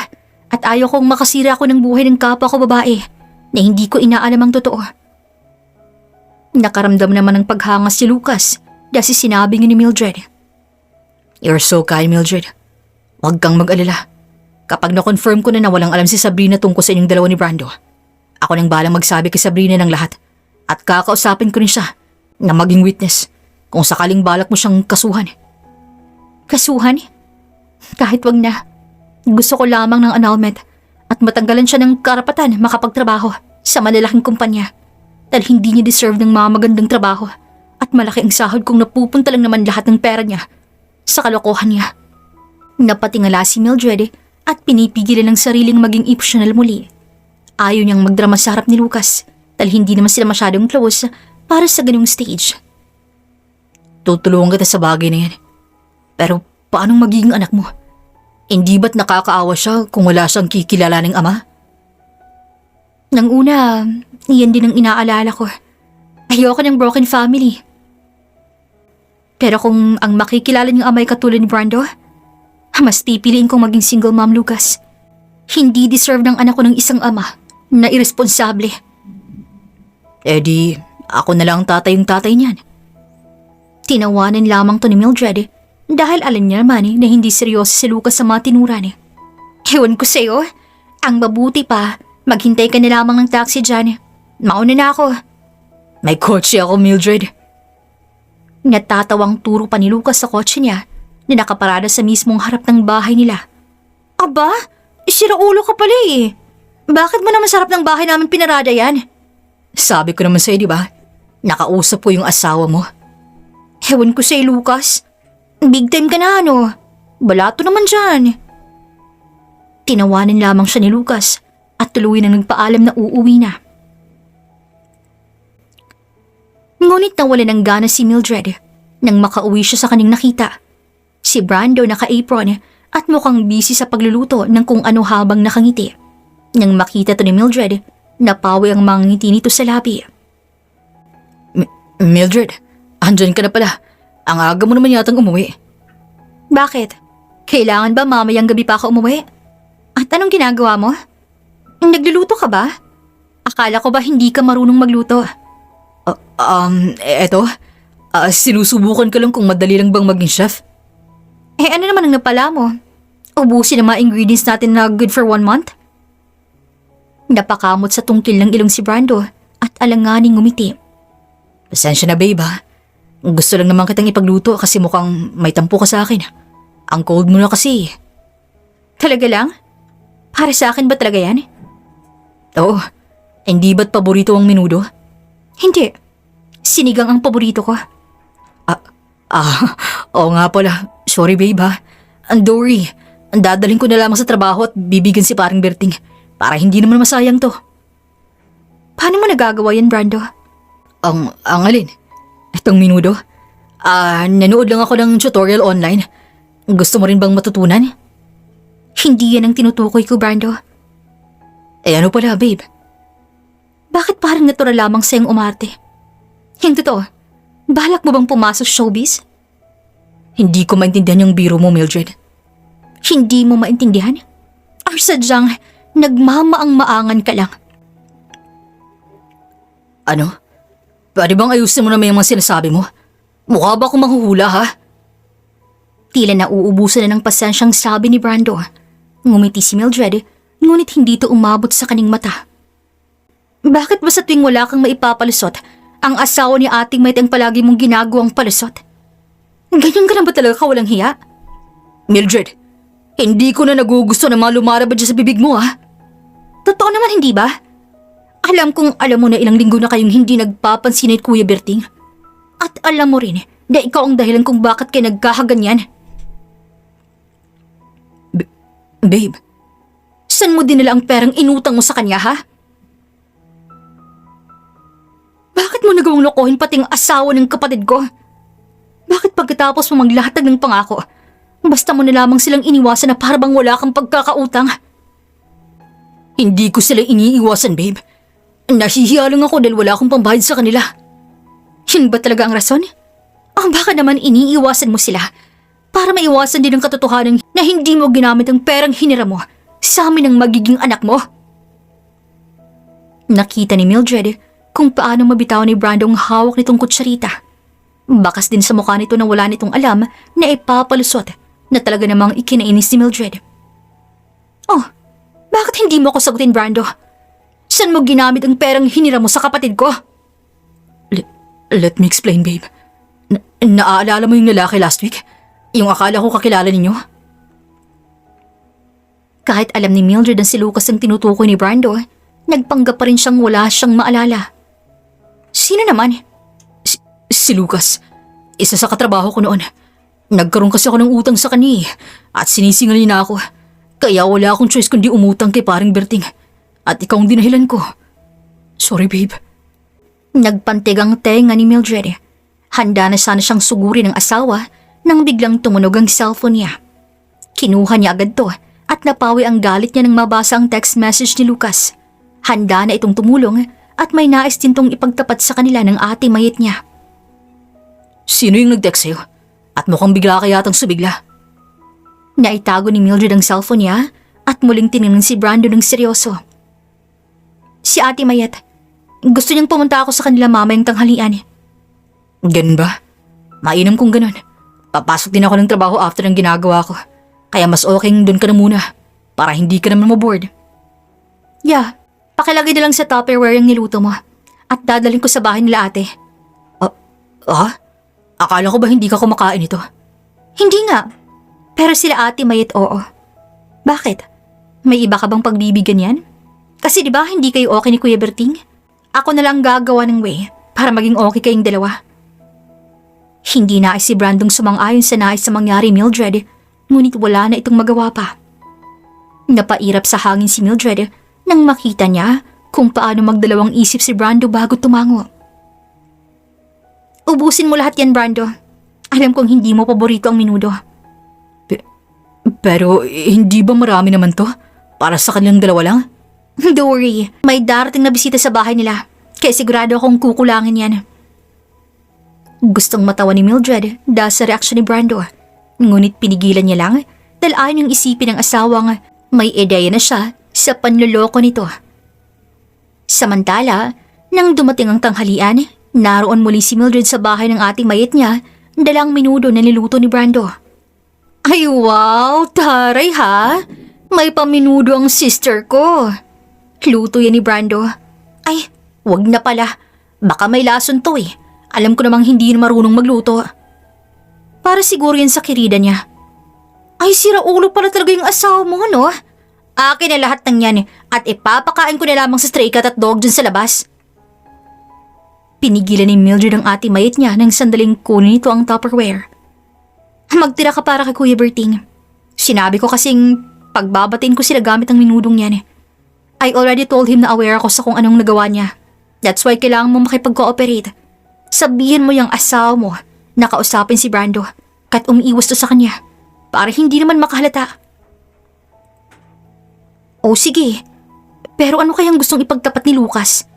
At ayaw kong makasira ako ng buhay ng kapwa ko babae na hindi ko inaalam ang totoo. Nakaramdam naman ng paghangas si Lucas dahil sinabi niya ni Mildred. You're so kind, Mildred. Huwag kang mag-alala. Kapag na-confirm ko na walang alam si Sabrina tungkol sa inyong dalawa ni Brando, ako nang balang magsabi kay Sabrina ng lahat at kakausapin ko rin siya na maging witness kung sakaling balak mo siyang kasuhan. Kasuhan? Kahit wag na. Gusto ko lamang ng annulment at matanggalan siya ng karapatan makapagtrabaho sa malalaking kumpanya dahil hindi niya deserve ng mga magandang trabaho at malaki ang sahod kung napupunta lang naman lahat ng pera niya sa kalokohan niya. Napatingala si Mildred at pinipigilan ng sariling maging emotional muli. Ayaw niyang magdrama sa harap ni Lucas dahil hindi naman sila masyadong close para sa ganung stage. Tutulungan kita sa bagay na yan. Pero paanong magiging anak mo? Hindi ba't nakakaawa siya kung wala siyang kikilalaning ama? Nang una, iyan din ang inaalala ko. Ayoko ng broken family. Pero kung ang makikilala niyang ama ay katulad ni Brando, mas pipiliin kong maging single mom, Lucas. Hindi deserve ng anak ko ng isang ama na irresponsable. Di, ako na lang ang tatay niyan. Tinawanan lamang to ni Mildred dahil alam niya naman na hindi seryoso si Lucas sa mga tinuran. Ewan ko sa'yo, ang mabuti pa, maghintay ka na lamang ng taxi dyan. Mauna na ako. May kotse ako, Mildred. Natatawang turo pa ni Lucas sa kotse niya na nakaparada sa mismong harap ng bahay nila. Aba, siraulo ka pala eh. Bakit mo naman sa harap ng bahay namin pinarada yan? Sabi ko naman sa'yo, di ba? Nakausap po yung asawa mo. Ewan ko sa'yo, Lucas. Big time ka na ano. Balato naman dyan. Tinawanan lamang siya ni Lucas at tuloy nang nagpaalam na uuwi na. Ngunit nawala ng gana si Mildred nang makauwi siya sa kanyang nakita. Si Brando naka-apron at mukhang busy sa pagluluto ng kung ano habang nakangiti. Nang makita to ni Mildred, napawi ang mga ngiti nito sa labi. Mildred, andyan ka na pala. Ang aga mo naman yatang umuwi. Bakit? Kailangan ba mamayang gabi pa ako umuwi? At anong ginagawa mo? Nagluluto ka ba? Akala ko ba hindi ka marunong magluto? Eto. Sinusubukan ka lang kung madali lang bang maging chef. Ano naman ang napala mo? Ubusin ang mga ingredients natin na good for 1 month? Napakamot sa tungkil ng ilong si Brando at alanganing ngumiti. Pasensya na babe ha. Gusto lang naman kitang ipagluto kasi mukhang may tampo ka sa akin. Ang cold mo na kasi. Talaga lang? Para sa akin ba talaga yan? Oo. Hindi ba't paborito ang menudo? Hindi. Sinigang ang paborito ko. Oo nga pala. Sorry babe ha. Don't worry. Dadalhin ko na lamang sa trabaho at bibigyan si paring Berting para hindi naman masayang to. Paano mo nagagawa yan, Brando? Ang alin? Itong menudo? Nanood lang ako ng tutorial online. Gusto mo rin bang matutunan? Hindi yan ang tinutukoy ko, Brando. Ano pala, babe? Bakit parang natural lamang sa'yong umarte? Yung totoo, balak mo bang pumasok showbiz? Hindi ko maintindihan yung biro mo, Mildred. Hindi mo maintindihan? Or sadyang nagmamaang-maangan ka lang? Ano? Pwede bang ayusin mo na may mga sinasabi mo? Mukha ba akong manghuhula ha? Tila nauubusan na ng pasensyang sabi ni Brando. Ngumiti si Mildred, ngunit hindi ito umabot sa kaning mata. Bakit ba sa tuwing wala kang maipapalusot, ang asawa ni ating may ang palagi mong ginagawang palusot? Ganyan ka na ba talaga kawalang hiya? Mildred, hindi ko na nagugusto na mga lumarabad dyan sa bibig mo ha? Totoo naman hindi ba? Alam kong alam mo na ilang linggo na kayong hindi nagpapansin ni Kuya Berting. At alam mo rin na ikaw ang dahilan kung bakit kayo nagkakaganyan. Babe, saan mo dinala ang perang inutang mo sa kanya ha? Bakit mo nagawang lokohin pating asawa ng kapatid ko? Bakit pagkatapos mo maglatag ng pangako, basta mo na lamang silang iniwasan na parang wala kang pagkakautang? Hindi ko sila iniiwasan, babe. Nahihiya lang ako dahil wala akong pambayad sa kanila. Yun ba talaga ang rason? O baka naman iniiwasan mo sila para maiwasan din ang katotohanan na hindi mo ginamit ang perang hinira mo sa amin ng magiging anak mo? Nakita ni Mildred kung paano mabitawan ni Brando ang hawak nitong kutsarita. Bakas din sa mukha nito na wala nitong alam na ipapalusot na talaga namang ikinainis ni Mildred. Oh, bakit hindi mo ako sagutin, Brando? Saan mo ginamit ang perang hinira mo sa kapatid ko? Let me explain, babe. Naaalala mo yung lalaki last week? Yung akala ko kakilala ninyo? Kahit alam ni Mildred na si Lucas ang tinutukoy ni Brando, nagpanggap pa rin siyang wala siyang maalala. Sino naman? Si Lucas. Isa sa katrabaho ko noon. Nagkaroon kasi ako ng utang sa kanya at sinisingal niya na ako. Kaya wala akong choice kundi umutang kay paring Berting. At ikaw ang dinahilan ko. Sorry, babe. Nagpantig ang tenga ni Mildred. Handa na sana siyang sugurin ng asawa nang biglang tumunog ang cellphone niya. Kinuha niya agad to at napawi ang galit niya nang mabasa ang text message ni Lucas. Handa na itong tumulong at may nais din tong ipagtapat sa kanila ng ate mayit niya. Sino yung nag-text sa'yo? At mukhang bigla ka yatang subigla. Naitago ni Mildred ang cellphone niya at muling tinignan si Brando ng seryoso. Si Ate Mayet. Gusto niyang pumunta ako sa kanila mamayang tanghalian. Ganun ba? Mainam kung ganun. Papasok din ako ng trabaho after ng ginagawa ko. Kaya mas okay doon ka na muna. Para hindi ka naman maboard. Yeah, pakilagay na lang sa Tupperware yung niluto mo. At dadalhin ko sa bahay nila ate. Akala ko ba hindi ka kumakain ito? Hindi nga. Pero sila Ate Mayet oo. Bakit? May iba ka bang pagbibigyan yan? Kasi di ba hindi kayo okay ni Kuya Berting? Ako na lang gagawa ng way para maging okay kayong dalawa. Hindi nais si Brandong sumang-ayon sa nais sa mangyari, Mildred, ngunit wala na itong magawa pa. Napairap sa hangin si Mildred nang makita niya kung paano magdalawang isip si Brando bago tumango. Ubusin mo lahat yan, Brando. Alam kong hindi mo paborito ang menudo. Pero hindi ba marami naman to? Para sa kanilang dalawa lang? Don't worry, may darating na bisita sa bahay nila. Kaya sigurado akong kukulangin yan. Gustong matawa ni Mildred dahil sa reaksyon ni Brando. Ngunit pinigilan niya lang dahil ayaw niyang isipin ng asawang may ideya na siya sa panloloko nito. Samantala, nang dumating ang tanghalian, Naroon muli si Mildred sa bahay ng ating mayit niya, dalang minudo na niluto ni Brando. Ay wow, taray ha! May paminudo ang sister ko. Luto yan ni Brando. Ay, wag na pala. Baka may lason to eh. Alam ko namang hindi na marunong magluto. Para siguro yan sa kirida niya. Ay, sira ulo pala talaga yung asawa mo, no? Akin na lahat ng yan at ipapakain ko na lamang sa stray cat at dog dyan sa labas. Pinigilan ni Mildred ang ating mayit niya nang sandaling kunin ito ang Tupperware. Magtira ka para kay Kuya Berting. Sinabi ko kasing pagbabatiin ko sila gamit ang minudong yan. I already told him na aware ako sa kung anong nagawa niya. That's why kailangan mo makipag-cooperate. Sabihin mo yung asawa mo na kausapin si Brando kahit umiiwas to sa kanya para hindi naman makahalata. O sige, pero ano kayang gustong ipagtapat ni Lucas?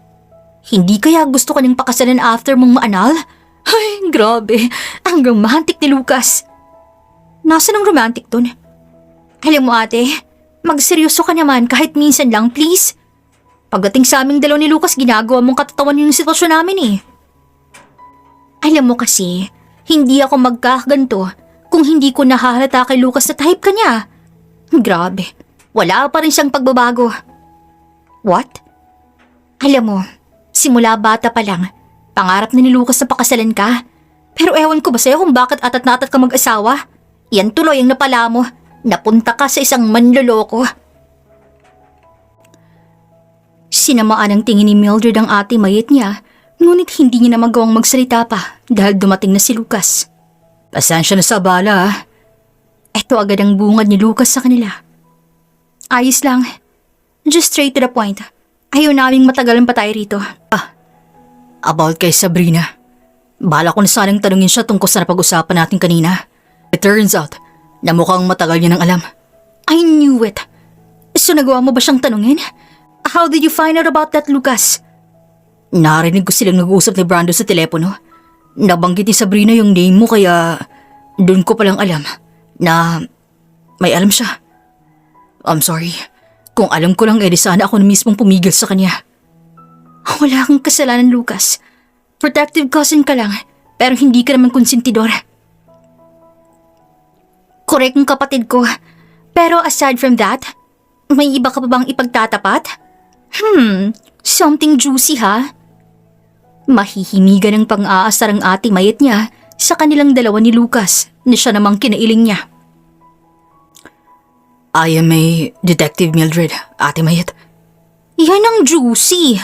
Hindi kaya gusto ka niyang pakasalan after mong maanal? Ay, grabe. Ang romantic ni Lucas. Nasaan ang romantic dun? Alam mo ate, magseryoso ka naman kahit minsan lang, please. Pagdating sa aming dalaw ni Lucas, ginagawa mong katatawan yung sitwasyon namin eh. Alam mo kasi, hindi ako magkakaganto kung hindi ko nahahalata kay Lucas na type ka niya. Grabe, wala pa rin siyang pagbabago. What? Alam mo, simula bata pa lang, pangarap na ni Lucas na pakasalan ka. Pero ewan ko ba sa'yo kung bakit atat na atat ka mag-asawa? Yan tuloy ang napala mo. Napunta ka sa isang manloloko. Sinamaan ang tingin ni Mildred ang ate mayit niya, ngunit hindi niya na magawang magsalita pa dahil dumating na si Lucas. Pasensya na sa abala. Ito agad ang bungad ni Lucas sa kanila. Ayos lang. Just straight to the point. Ayaw naming matagalan pa tayo rito. About kay Sabrina. Bala ko na sanang tanungin siya tungkol sa napag-usapan natin kanina. It turns out na mukhang matagal niya nang alam. I knew it. So nagawa mo ba siyang tanungin? How did you find out about that, Lucas? Narinig ko silang nag-uusap ni Brando sa telepono. Nabanggit ni Sabrina yung name mo kaya doon ko palang alam na may alam siya. I'm sorry. Kung alam ko lang sana ako na mismong pumigil sa kanya. Wala kang kasalanan, Lucas. Protective cousin ka lang, pero hindi ka naman konsentidor. Correct ang kapatid ko. Pero aside from that, may iba ka pa bang ipagtatapat? Something juicy ha? Mahihimigan ng pang-aasar ang ate mayit niya sa kanilang dalawa ni Lucas na siya namang kinailing niya. I am a detective, Mildred, ate mayit. Yan ang juicy.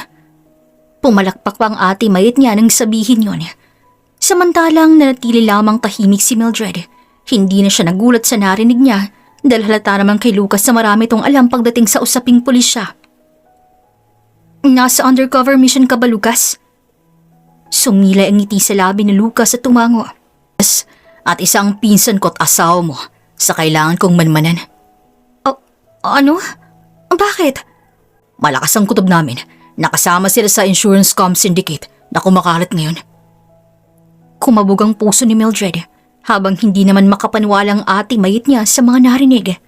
Pumalakpak pa ang ate mayit niya nang sabihin yon. Samantalang nanatili lamang tahimik si Mildred. Hindi na siya nagulat sa narinig niya dahil halata naman kay Lucas na marami itong alam pagdating sa usaping pulisya. Nasa undercover mission ka ba, Lucas? Sumilay ang ngiti sa labi ni Lucas at tumango. At isang pinsan ko't asawa mo sa kailangan kong manmanan. Ano? Bakit? Malakas ang kutob namin. Nakasama sila sa insurance comp syndicate na kumakalat ngayon. Kumabog ang puso ni Mildred habang hindi naman makapaniwala ang ate mayit niya sa mga narinig.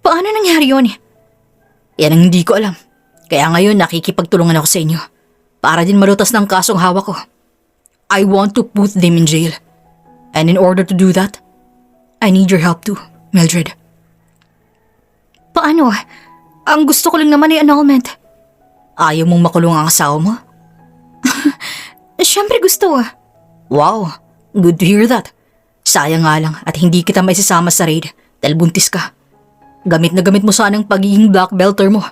Paano nangyari yun? Yan ang hindi ko alam. Kaya ngayon nakikipagtulungan ako sa inyo para din malutas ng kasong hawak ko. I want to put them in jail. And in order to do that, I need your help too, Mildred. Paano? Ang gusto ko lang naman ay annulment. Ayaw mong makulong ang asawa mo? Siyempre gusto. Wow, good to hear that. Sayang nga lang at hindi kita maisasama sa raid dahil buntis ka. Gamit na gamit mo sana ang pagiging black belter mo.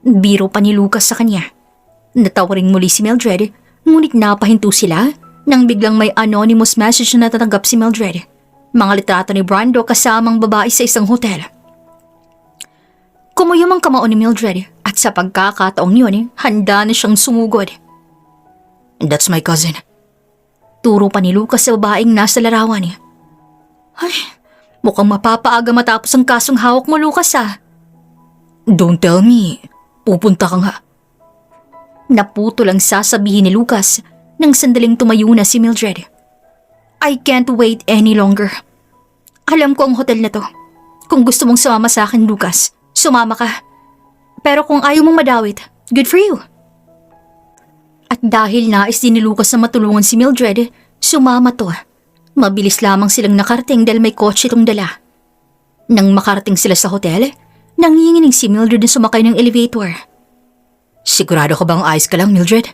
Biro pa ni Lucas sa kanya. Natawaring muli si Mildred, ngunit napahinto sila nang biglang may anonymous message na natatanggap si Mildred. Mga litrato ni Brando kasamang babae sa isang hotel. Kumuyom ang kamao ni Mildred at sa pagkakataong yun, handa na siyang sumugod. That's my cousin. Turo pa ni Lucas sa babaeng nasa larawan niya. Ay, mukhang mapapaaga matapos ang kasong hawak mo, Lucas ah. Don't tell me. Pupunta ka nga. Naputo lang sasabihin ni Lucas nang sandaling tumayo na si Mildred. I can't wait any longer. Alam ko ang hotel na to. Kung gusto mong sumama sa akin, Lucas, sumama ka. Pero kung ayaw mong madawit, good for you. At dahil nais din ni Lucas na matulungan si Mildred, sumama to. Mabilis lamang silang nakarating dahil may kotse itong dala. Nang makarating sila sa hotel, nanginginig si Mildred na sumakay ng elevator. Sigurado ka bang ayos ka lang, Mildred?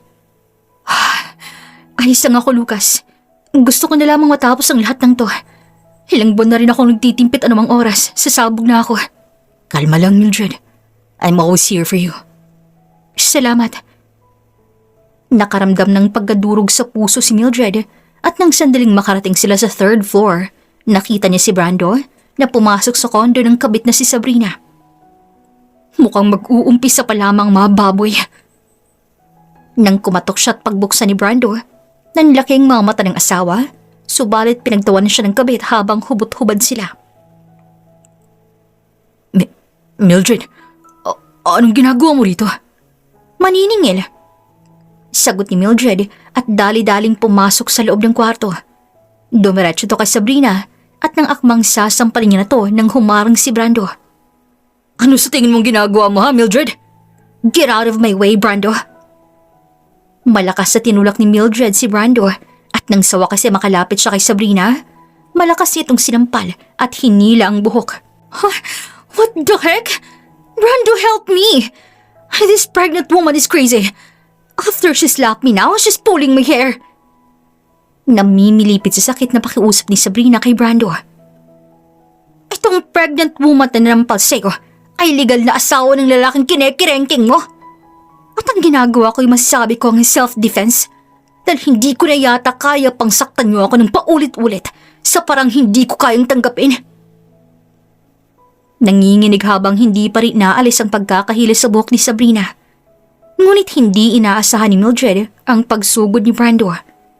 Ayos lang ako, Lucas. Gusto ko na lamang matapos ang lahat ng to. Ilang buwan na rin akong nagtitimpit anumang oras. Sasabog na ako. Kalma lang, Mildred. I'm always here for you. Salamat. Nakaramdam ng pagkadurog sa puso si Mildred at nang sandaling makarating sila sa third floor, nakita niya si Brando na pumasok sa kondo ng kabit na si Sabrina. Mukhang mag-uumpisa pa lamang mga baboy. Nang kumatok siya at pagbuksan ni Brando, nanlaking mga mata ng asawa, subalit pinagtawanan siya ng kabit habang hubot-hubad sila. Mildred, anong ginagawa mo rito? Maniningil. Sagot ni Mildred at dali-daling pumasok sa loob ng kwarto. Dumiretso to kay Sabrina at nang akmang sasampalin niya na to nang humarang si Brando. Ano sa tingin mong ginagawa mo ha, Mildred? Get out of my way, Brando. Malakas sa tinulak ni Mildred si Brando at nang sawa kasi makalapit siya kay Sabrina, malakas itong sinampal at hinila ang buhok. What the heck? Brando, help me! This pregnant woman is crazy. After she slapped me now, she's pulling my hair. Namimilipit sa sakit na pakiusap ni Sabrina kay Brando. Itong pregnant woman na nanampal sa'yo ay legal na asawa ng lalaking kinekirengking mo. At ang ginagawa ko'y masasabi ko ang self-defense dahil hindi ko na yata kaya pang saktan niyo ako ng paulit-ulit sa parang hindi ko kayang tanggapin. Nanginginig habang hindi pa rin naalis ang pagkakahila sa buhok ni Sabrina. Ngunit hindi inaasahan ni Mildred ang pagsugod ni Brando.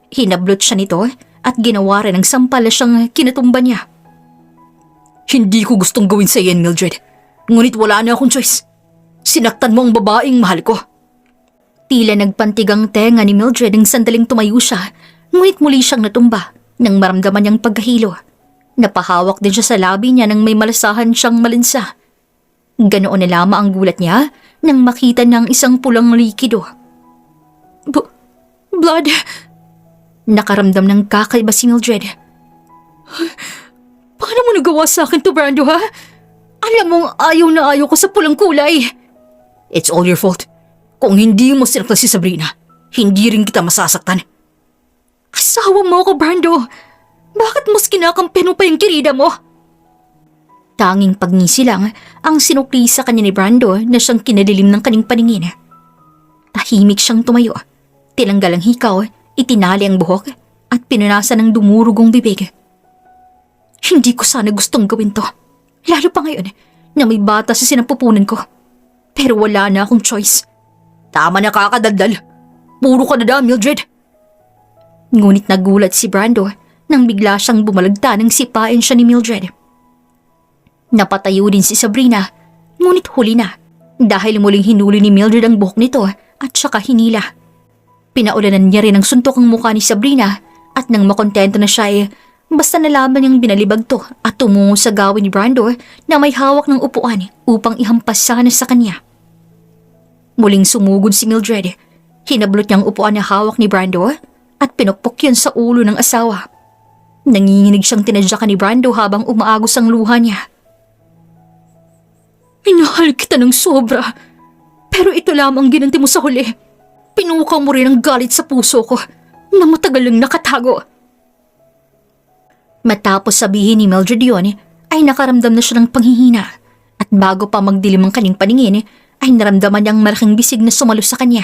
Hinablot siya nito at ginawa rin ng sampal na siyang kinatumba niya. Hindi ko gustong gawin sa iyan, Mildred. Ngunit wala na akong choice. Sinaktan mo ang babaeng mahal ko. Tila nagpantigang tenga ni Mildred nang sandaling tumayo siya, ngunit muli siyang natumba nang maramdaman niyang pagkahilo. Napahawak din siya sa labi niya nang may malasahan siyang malinsa. Ganoon na lamang ang gulat niya nang makita ng isang pulang likido. Blood! Nakaramdam ng kakaiba si Mildred. Paano mo nagawa sa akin to, Brando, ha? Alam mong ayaw na ayaw ko sa pulang kulay. It's all your fault. Kung hindi mo sinaktan si Sabrina, hindi rin kita masasaktan. Asawa mo ako, Brando. Bakit mas kinakampihan mo pa yung kirida mo? Tanging pagngisi lang ang sinukli sa kanya ni Brando na siyang kinadilim ng kaning paningin. Tahimik siyang tumayo. Tinanggal ang hikaw, itinali ang buhok at pinunasan ng dumurugong bibig. Hindi ko sana gustong gawin to. Lalo pa ngayon na may bata sa sinapupunan ko. Pero wala na akong choice. Tama na kakadaldal. Puro ka na Mildred. Ngunit nagulat si Brando nang bigla siyang bumalagta nang sipain siya ni Mildred. Napatayo din si Sabrina, ngunit huli na dahil muling hinuli ni Mildred ang buhok nito at saka hinila. Pinaulanan niya rin ang suntok ang mukha ni Sabrina at nang makontento na siya basta nalaman niyang binalibag to at tumungo sa gawin ni Brando na may hawak ng upuan upang ihampas sana sa kanya. Muling sumugod si Mildred. Hinablot niya ang upuan na hawak ni Brando at pinukpok yun sa ulo ng asawa. Nanginginig siyang tinadyakan ni Brando habang umaagos ang luha niya. Minahal kita ng sobra, pero ito lamang ginanti mo sa huli. Pinukaw mo rin ang galit sa puso ko na matagal lang nakatago. Matapos sabihin ni Mildred yun, ay nakaramdam na siya ng panghihina at bago pa magdilim ang kanyang paningin, ay naramdaman niyang malaking bisig na sumalo sa kanya.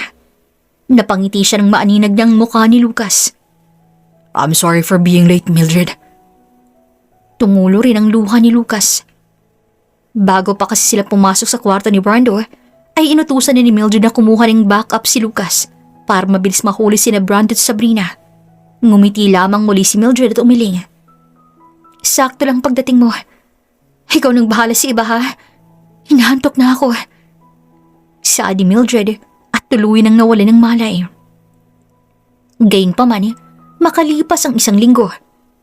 Napangiti siya ng maaninag niyang mukha ni Lucas. I'm sorry for being late, Mildred. Tumulo rin ang luha ni Lucas. Bago pa kasi sila pumasok sa kwarto ni Brando, ay inutusan ni Mildred na kumuha ng backup si Lucas para mabilis mahuli sina Brando at Sabrina. Ngumiti lamang muli si Mildred at umiling. Sakto lang pagdating mo. Ikaw nang bahala sa iba, ha? Hinahantok na ako. Saad ni Mildred at tuluyan ang nawala ng malay. Gayunpaman, makalipas ang isang linggo,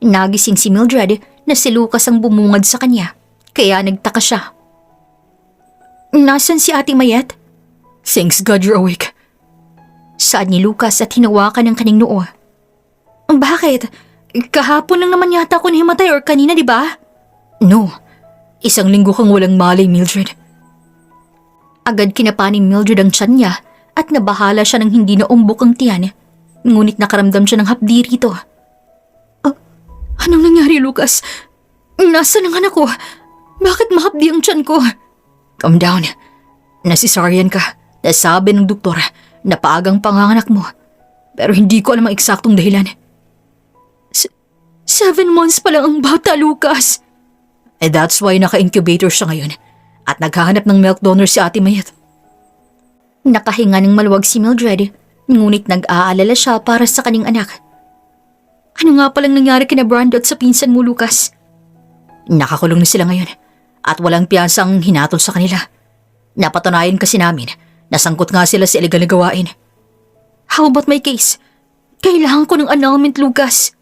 nagising si Mildred na si Lucas ang bumungad sa kanya. Kaya nagtaka siya. Nasaan si Ate Mayet? Thanks God you're awake. Saan ni Lucas at hinawakan ang kaning noo. Bakit? Kahapon lang naman yata ako nahimatay or kanina, di ba? No. 1 linggo kang walang malay, Mildred. Agad kinapa ni Mildred ang tiyan niya at nabahala siya ng hindi naumbok ang tiyan. Ngunit nakaramdam siya ng hapdi rito. Anong nangyari, Lucas? Nasaan ang anak ko? Bakit mahapdi ang tiyan ko? Calm down. Nasisaryan ka. Nasabi ng doktor na paagang panganganak mo. Pero hindi ko alam ang eksaktong dahilan. 7 months pa lang ang bata, Lucas. That's why naka-incubator siya ngayon at naghahanap ng milk donor si Ate Mayet. Nakahinga ng maluwag si Mildred, ngunit nag-aalala siya para sa kanyang anak. Ano nga palang nangyari kina Brando at sa pinsan mo, Lucas? Nakakulong na sila ngayon at walang piyansang hinatol sa kanila. Napatunayan kasi namin na sangkot nga sila sa illegal na gawain. How about my case? Kailangan ko ng annulment, Lucas.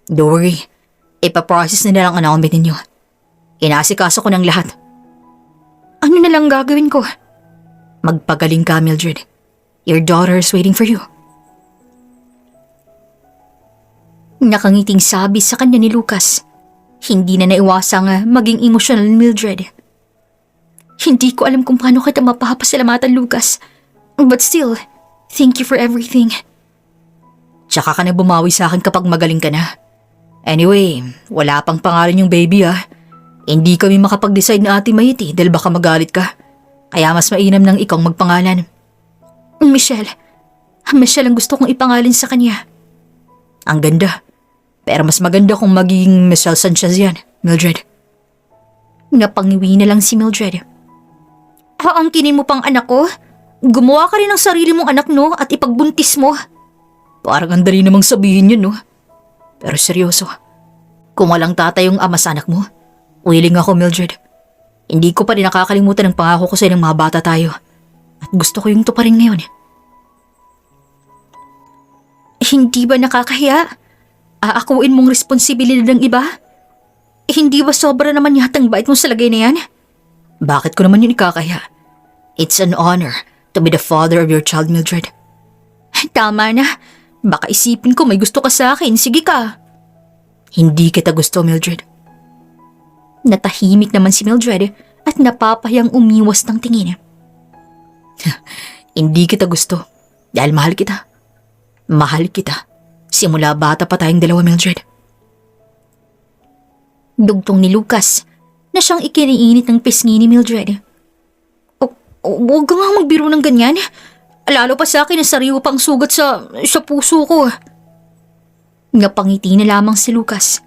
Don't worry. Ipaprocess na nila ang annulment ninyo. Inasikaso ko ng lahat. Ano na lang gagawin ko? Magpagaling ka, Mildred. Your daughter is waiting for you. Nakangiting sabi sa kanya ni Lucas. Hindi na naiwasang maging emosyonal ni Mildred. Hindi ko alam kung paano kita mapapasalamatan, Lucas. But still, thank you for everything. Tsaka ka na bumawi sa akin kapag magaling ka na. Anyway, wala pang pangalan yung baby Hindi kami makapag-decide na Ate Mayet dahil baka magalit ka. Kaya mas mainam nang ikaw magpangalan. Michelle. Michelle ang gusto kong ipangalan sa kanya. Ang ganda. Pero mas maganda kung magiging Michelle Sanchez yan, Mildred. Napangiwi na lang si Mildred. Aangkinin mo pang anak ko? Gumawa ka rin ng sarili mong anak, no? At ipagbuntis mo. Parang ang dali namang sabihin yun, no? Pero seryoso. Kung walang tatay yung ama sa anak mo, willing ako, Mildred. Hindi ko pa rin nakakalimutan ang pangako ko sa ng mga bata tayo. At gusto ko yung tuparin ngayon. Hindi ba nakakahiya? Aakuin mong responsibilidad ng iba? Hindi ba sobra naman yatang bait mo sa lagay na yan? Bakit ko naman yun ikakahiya? It's an honor to be the father of your child, Mildred. Tama na. Baka isipin ko may gusto ka sa akin. Sige ka. Hindi kita gusto, Mildred. Natahimik naman si Mildred at napapahiyang umiwas ng tingin. Hindi kita gusto dahil mahal kita. Mahal kita. Simula bata pa tayong dalawa, Mildred. Dugtong ni Lucas na siyang ikiniinit ng pisngi ni Mildred. Huwag ka nga magbiro ng ganyan. Lalo pa sa akin na sariwa pang sugat sa puso ko. Napangiti na lamang si Lucas.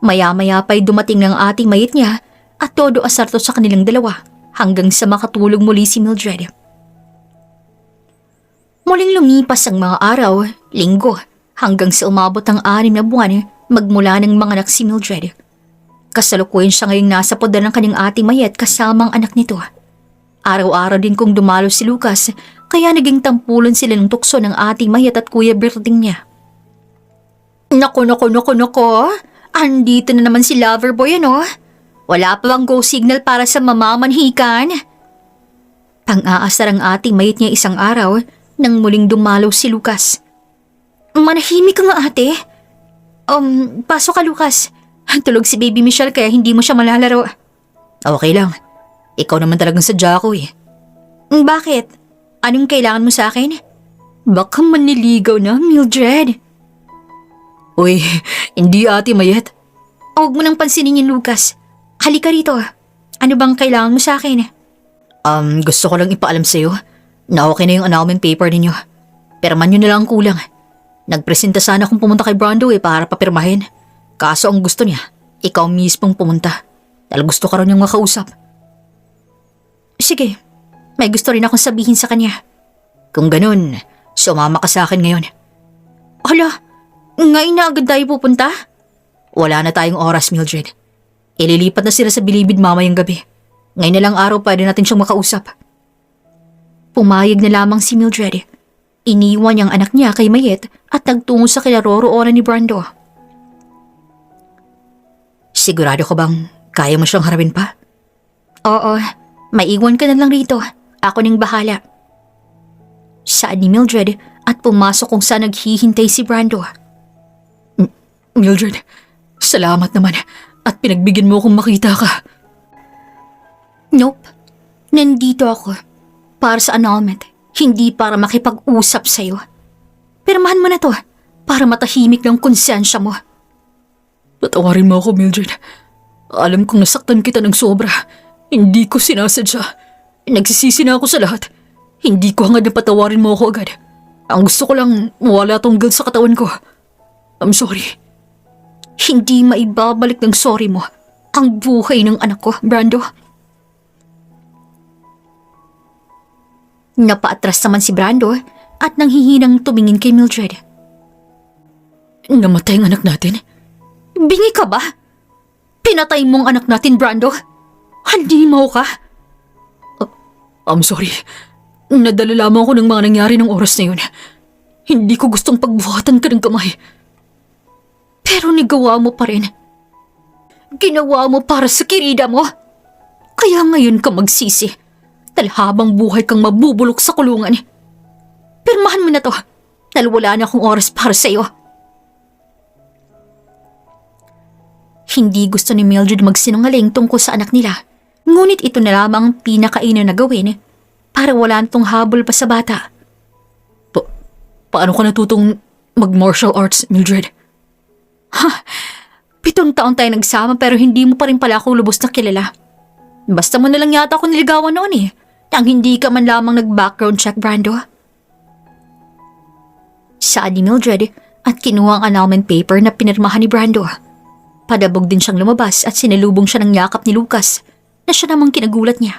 Maya-maya pa'y dumating ng Ate Mayet niya at todo asarto sa kanilang dalawa hanggang sa makatulog muli si Mildred. Muling lumipas ang mga araw, linggo, hanggang sa umabot ang 6 na buwan magmula ng mga anak si Mildred. Kasalukuyan siya ngayong nasa poder ng kanyang Ate Mayet kasama ang anak nito. Araw-araw din kung dumalo si Lucas kaya naging tampulan sila ng tukso ng Ate Mayet at Kuya Berting niya. Nako. Andito na naman si Loverboy, ano? Wala pa bang go signal para sa mamamanhikan? Pang-aasar ang Ate Mayet niya isang araw nang muling dumalaw si Lucas. Manahimik ka nga, ate. Pasok ka, Lucas. Tulog si Baby Michelle kaya hindi mo siya malalaro. Okay lang. Ikaw naman talagang sadya ko Bakit? Anong kailangan mo sa akin? Baka maniligaw na, Mildred. Uy, hindi Ate Mayet. Huwag mo nang pansinin yung Lucas. Halika rito. Ano bang kailangan mo sa akin? Gusto ko lang ipaalam sa'yo na okay na yung annulment paper ninyo. Pirman nyo na lang ang kulang. Nagpresenta sana akong pumunta kay Brando para papirmahin. Kaso ang gusto niya, ikaw mismong pumunta. Dahil gusto ka rin niyang makausap. Sige, may gusto rin akong sabihin sa kanya. Kung ganun, sumama ka sa akin ngayon. Hala, ngayon na agad tayo pupunta? Wala na tayong oras, Mildred. Ililipat na sila sa Bilibid mamayang gabi. Ngayon na lang araw pwede natin siyang makausap. Pumayag na lamang si Mildred. Iniwan niyang anak niya kay Mayet at nagtungo sa kinaroroonan ni Brando. Sigurado ka bang kaya mo siyang harapin pa? Oo, maiwan ka na lang rito. Ako nang bahala. Saad ni Mildred at pumasok kung saan naghihintay si Brando. Mildred, salamat naman at pinagbigyan mo akong makita ka. Nope. Nandito ako para sa annulment, hindi para makipag-usap sa'yo. Pirmahan mo na to para matahimik ng konsensya mo. Patawarin mo ako, Mildred. Alam kong nasaktan kita ng sobra. Hindi ko sinasadya. Nagsisisi na ako sa lahat. Hindi ko hangad na patawarin mo ako agad. Ang gusto ko lang mawala tong guilt sa katawan ko. I'm sorry. Hindi maibabalik ng sorry mo ang buhay ng anak ko, Brando. Napaatras naman si Brando at nanghihinang tumingin kay Mildred. Namatay ang anak natin? Bingi ka ba? Pinatay mong anak natin, Brando. Halimaw ka. I'm sorry. Nadala lamang ako ng mga nangyari ng oras na yun. Hindi ko gustong pagbuhatan ka ng kamay. Pero nigawa mo pa rin. Ginawa mo para sa kirida mo. Kaya ngayon ka magsisi. Dahil habang buhay kang mabubulok sa kulungan. Pirmahan mo na to. Dahil wala na akong oras para sa'yo. Hindi gusto ni Mildred magsinungaling tungkol sa anak nila. Ngunit ito na lamang ang pinakaina na gawin para wala nitong habol pa sa bata. Paano ka natutong mag-martial arts, Mildred? 7 taon tayo nagsama pero hindi mo pa rin pala ako lubos na kilala. Basta mo na lang yata ako niligawan noon nang hindi ka man lamang nag-background check, Brando. Saad ni Mildred at kinuha ang annulment paper na pinirmahan ni Brando. Padabog din siyang lumabas at sinalubong siya ng yakap ni Lucas na siya namang kinagulat niya.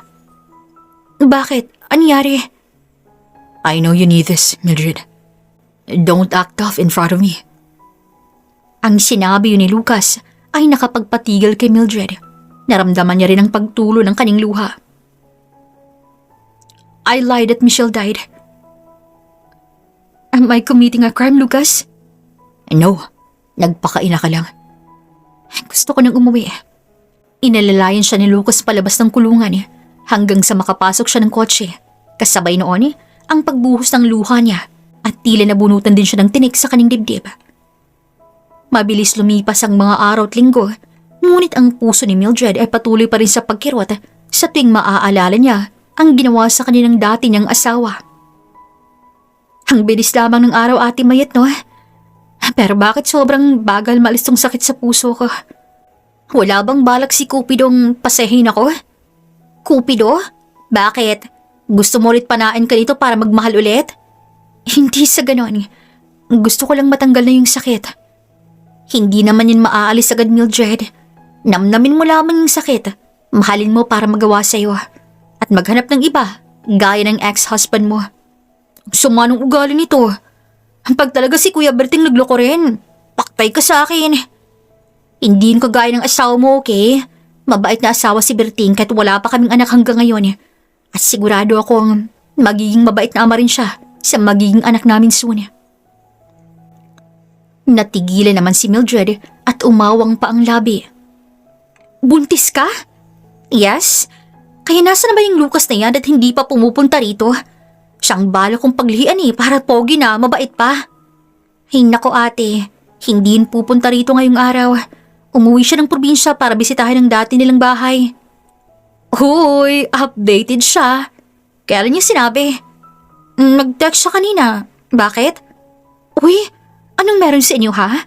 Bakit? Anyari? I know you need this, Mildred. Don't act tough in front of me. Ang sinabi yun ni Lucas ay nakapagpatigil kay Mildred. Naramdaman niya rin ang pagtulo ng kaning luha. I lied that Michelle died. Am I committing a crime, Lucas? No, nagpakaina ka lang. Gusto ko nang umuwi. Inalalayan siya ni Lucas palabas ng kulungan hanggang sa makapasok siya ng kotse. Kasabay noon ang pagbuhos ng luha niya at tila nabunutan din siya ng tinik sa kaning dibdib. Mabilis lumipas ang mga araw at linggo, ngunit ang puso ni Mildred ay patuloy pa rin sa pagkirot sa tuwing maaalala niya ang ginawa sa kanilang dati niyang asawa. Ang bilis lamang ng araw, Ate Mayet, no? Pero bakit sobrang bagal maalis tong sakit sa puso ko? Wala bang balak si Cupidong pasehin ako? Cupido? Bakit? Gusto mo ulit panain ka dito para magmahal ulit? Hindi sa ganon. Gusto ko lang matanggal na yung sakit. Hindi naman yun maaalis agad, Mildred. Namnamin mo lamang yung sakit. Mahalin mo para magawa sa'yo. At maghanap ng iba, gaya ng ex-husband mo. Suma ng ugali nito. Pag talaga si Kuya Berting nagloko rin, paktay ka sa akin. Hindi yun kagaya ng asawa mo, okay? Mabait na asawa si Berting kahit wala pa kaming anak hanggang ngayon. At sigurado akong magiging mabait na ama rin siya sa magiging anak namin soon. Natigilan naman si Mildred at umawang pa ang labi. Buntis ka? Yes? Kaya nasa na ba yung Lucas na yan at hindi pa pumupunta rito? Siyang bala kong paglihian para pogi na mabait pa. Ay nako ate, hindi yun pupunta rito ngayong araw. Umuwi siya ng probinsya para bisitahin ang dati nilang bahay. Hoy, updated siya. Kailan niya sinabi? Nag-text siya kanina. Bakit? Uy, anong meron sa inyo ha?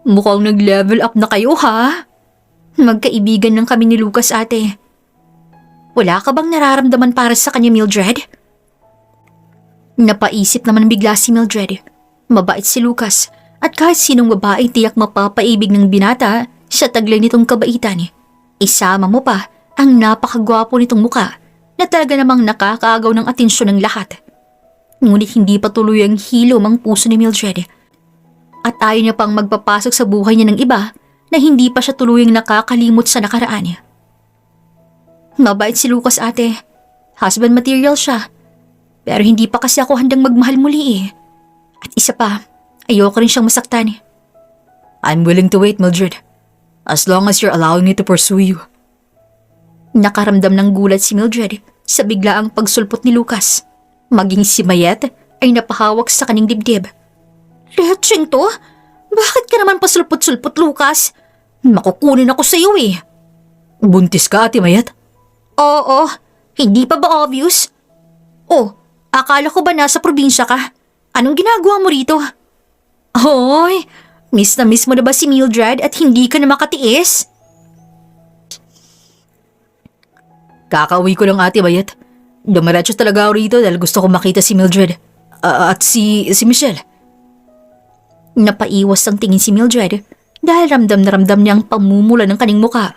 Mukhang nag-level up na kayo ha? Magkaibigan lang kami ni Lucas ate. Wala ka bang nararamdaman para sa kanya, Mildred? Napaisip naman bigla si Mildred. Mabait si Lucas at kahit sinong babae tiyak mapapaibig ng binata sa taglay nitong kabaitan. Isama mo pa ang napakagwapo nitong muka na talaga namang nakakaagaw ng atensyon ng lahat. Ngunit hindi pa tuloy ang hilom ang puso ni Mildred. At ayaw niya pang magpapasok sa buhay niya ng iba na hindi pa siya tuluyang nakakalimot sa nakaraan niya. Mabait si Lucas ate. Husband material siya. Pero hindi pa kasi ako handang magmahal muli At isa pa, ayoko rin siyang masaktan I'm willing to wait, Mildred. As long as you're allowing me to pursue you. Nakaramdam ng gulat si Mildred sa biglaang pagsulpot ni Lucas. Maging si Mayet ay napahawak sa kaning dibdib. Lecheng to? Bakit ka naman pasulpot-sulpot, Lucas? Makukunin ako sa iyo eh. Buntis ka, Ate Mayet? Oo, hindi pa ba obvious? Oh, akala ko ba nasa probinsya ka? Anong ginagawa mo rito? Hoy, miss na miss mo na ba si Mildred at hindi ka na makatiis? Kakauwi ko lang, Ate Mayet. Dumiretso talaga ako rito dahil gusto ko makita si Mildred. At si Michelle. Napaiwas ang tingin si Mildred dahil ramdam na ramdam niya ang pamumula ng kaning muka.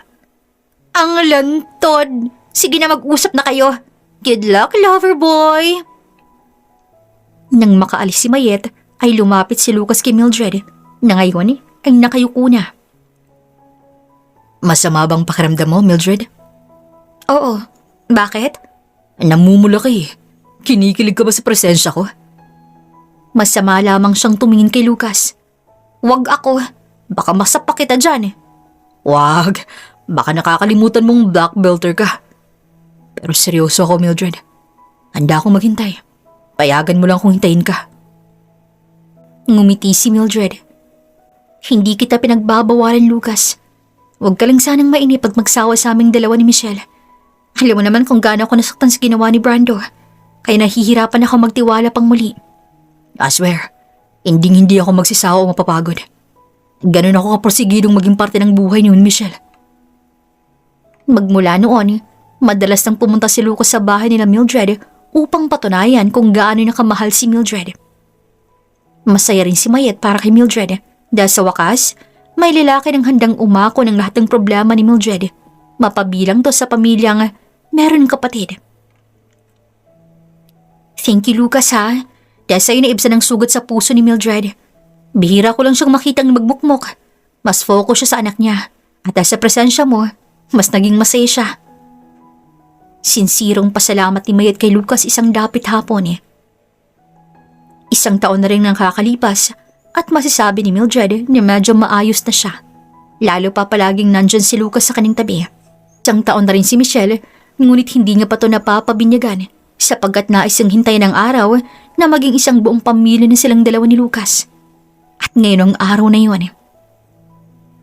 Ang lantod! Sige na, mag-usap na kayo. Good luck, lover boy! Nang makaalis si Mayet, ay lumapit si Lucas kay Mildred na ngayon ay nakayuko na. Masama bang pakiramdam mo, Mildred? Oo, bakit? Namumula ka eh. Kinikilig ka ba sa presensya ko? Masama lamang siyang tumingin kay Lucas. Wag ako, baka masapak kita dyan eh. Wag, baka nakakalimutan mong black belter ka. Pero seryoso ako, Mildred. Handa akong maghintay. Payagan mo lang kung hintayin ka. Ngumiti si Mildred. Hindi kita pinagbabawalan, Lucas. Huwag ka lang sanang mainip pag magsawa sa aming dalawa ni Michelle. Alam mo naman kung gaano ako nasaktan sa ginawa ni Brando. Kaya nahihirapan ako magtiwala pang muli. I swear, hindi ako magsisawa o mapapagod. Ganun ako kaprosigidong maging parte ng buhay ni Michelle. Magmula noon, madalas nang pumunta si Lucas sa bahay nila Mildred upang patunayan kung gaano niya kamahal si Mildred. Masaya rin si Mayet para kay Mildred dahil sa wakas, may lalaki ng handang umako ng lahat ng problema ni Mildred. Mapabilang to sa pamilyang meron kapatid. Thank you, Lucas, ha? Dahil sa'yo naibsan ang sugat sa puso ni Mildred. Bihira ko lang siyang makitang magmukmok. Mas focus siya sa anak niya. At dahil sa presensya mo, mas naging masaya siya. Sinsirong pasalamat ni Mayet kay Lucas isang dapit hapon eh. Isang taon na rin nang kakalipas at masasabi ni Mildred na medyo maayos na siya. Lalo pa palaging nandyan si Lucas sa kaning tabi. Isang taon na rin si Michelle, ngunit hindi nga pa ito napapabinyagan sapagkat nais ang hintay ng araw na maging isang buong pamilya na silang dalawa ni Lucas. At ngayon ang araw na yun.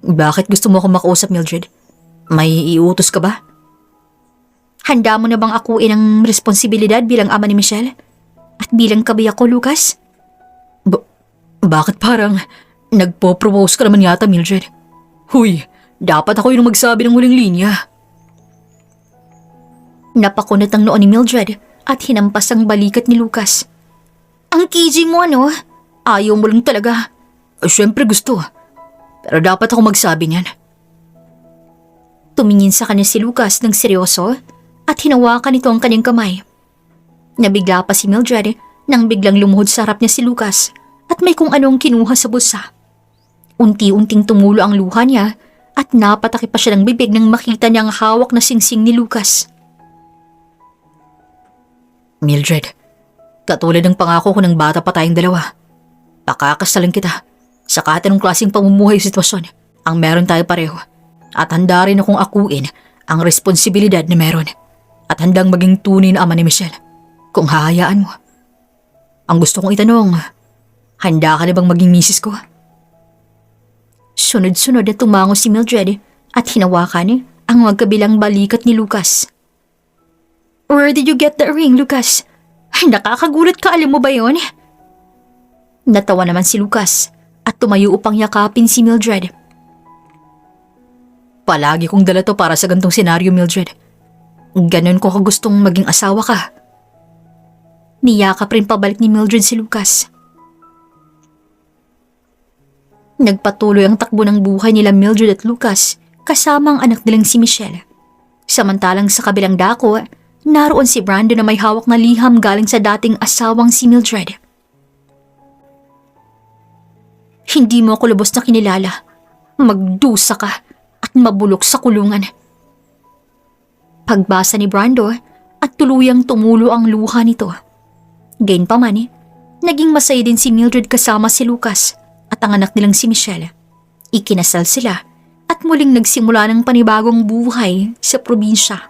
Bakit gusto mo akong makausap, Mildred? May iutos ka ba? Handa mo na bang akuin ang responsibilidad bilang ama ni Michelle? At bilang kabiyak ko, Lucas? Bakit parang nagpo-propose ka naman yata, Mildred? Huy, dapat ako yung magsabi ng huling linya. Napakunot ang noon ni Mildred at hinampas ang balikat ni Lucas. Ang kijing mo ano? Ayaw mo lang talaga. Siyempre gusto. Pero dapat ako magsabi niyan. Tumingin sa kanya si Lucas ng seryoso at hinawakan nito ang kanyang kamay. Nabigla pa si Mildred nang biglang lumuhod sa harap niya si Lucas at may kung anong kinuha sa bulsa. Unti-unting tumulo ang luha niya at napataki pa siya ng bibig nang makita niya ang hawak na singsing ni Lucas. Mildred, katulad ng pangako ko ng bata pa tayong dalawa. Pakakasalan kita sa kahit anong klaseng pamumuhay o sitwasyon ang meron tayo pareho. At handa rin akong akuin ang responsibilidad na meron. At handang maging tunay na ama ni Michelle kung hahayaan mo. Ang gusto kong itanong, handa ka na bang maging misis ko? Sunod-sunod na tumango si Mildred at hinawakan ang magkabilang balikat ni Lucas. Where did you get the ring, Lucas? Ay, nakakagulat ka, alam mo ba yon? Natawa naman si Lucas at tumayo upang yakapin si Mildred. Palagi kong dala to para sa gantong senaryo, Mildred. Ganon ko kagustong maging asawa ka. Niyakap rin pabalik ni Mildred si Lucas. Nagpatuloy ang takbo ng buhay nila Mildred at Lucas kasama ang anak nilang si Michelle. Samantalang sa kabilang dako, naroon si Brando na may hawak na liham galing sa dating asawang si Mildred. Hindi mo ako lubos na kinilala. Magdusa ka at mabulok sa kulungan. Pagbasa ni Brando at tuluyang tumulo ang luha nito. Gayunpaman, naging masaya din si Mildred kasama si Lucas at ang anak nilang si Michelle. Ikinasal sila at muling nagsimula ng panibagong buhay sa probinsya.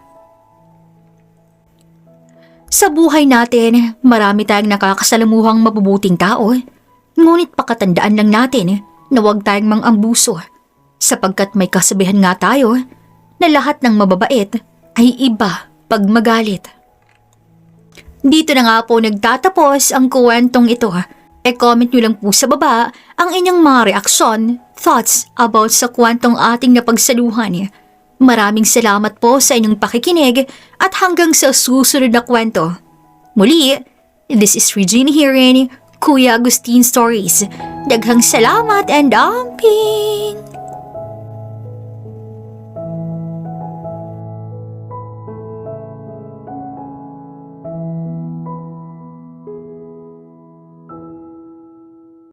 Sa buhay natin, marami tayong nakakasalamuhang mabubuting tao. Ngunit pakatandaan lang natin na huwag tayong mang-ambuso. Sapagkat may kasabihan nga tayo na lahat ng mababait ay iba pag magalit. Dito na nga po nagtatapos ang kwentong ito. E-comment nyo lang po sa baba ang inyong mga reaksyon, thoughts about sa kwentong ating napagsaluhan. Maraming salamat po sa inyong pakikinig at hanggang sa susunod na kwento. Muli, this is Regine Hearing, Kuya Agustin Stories. Daghang salamat and amping!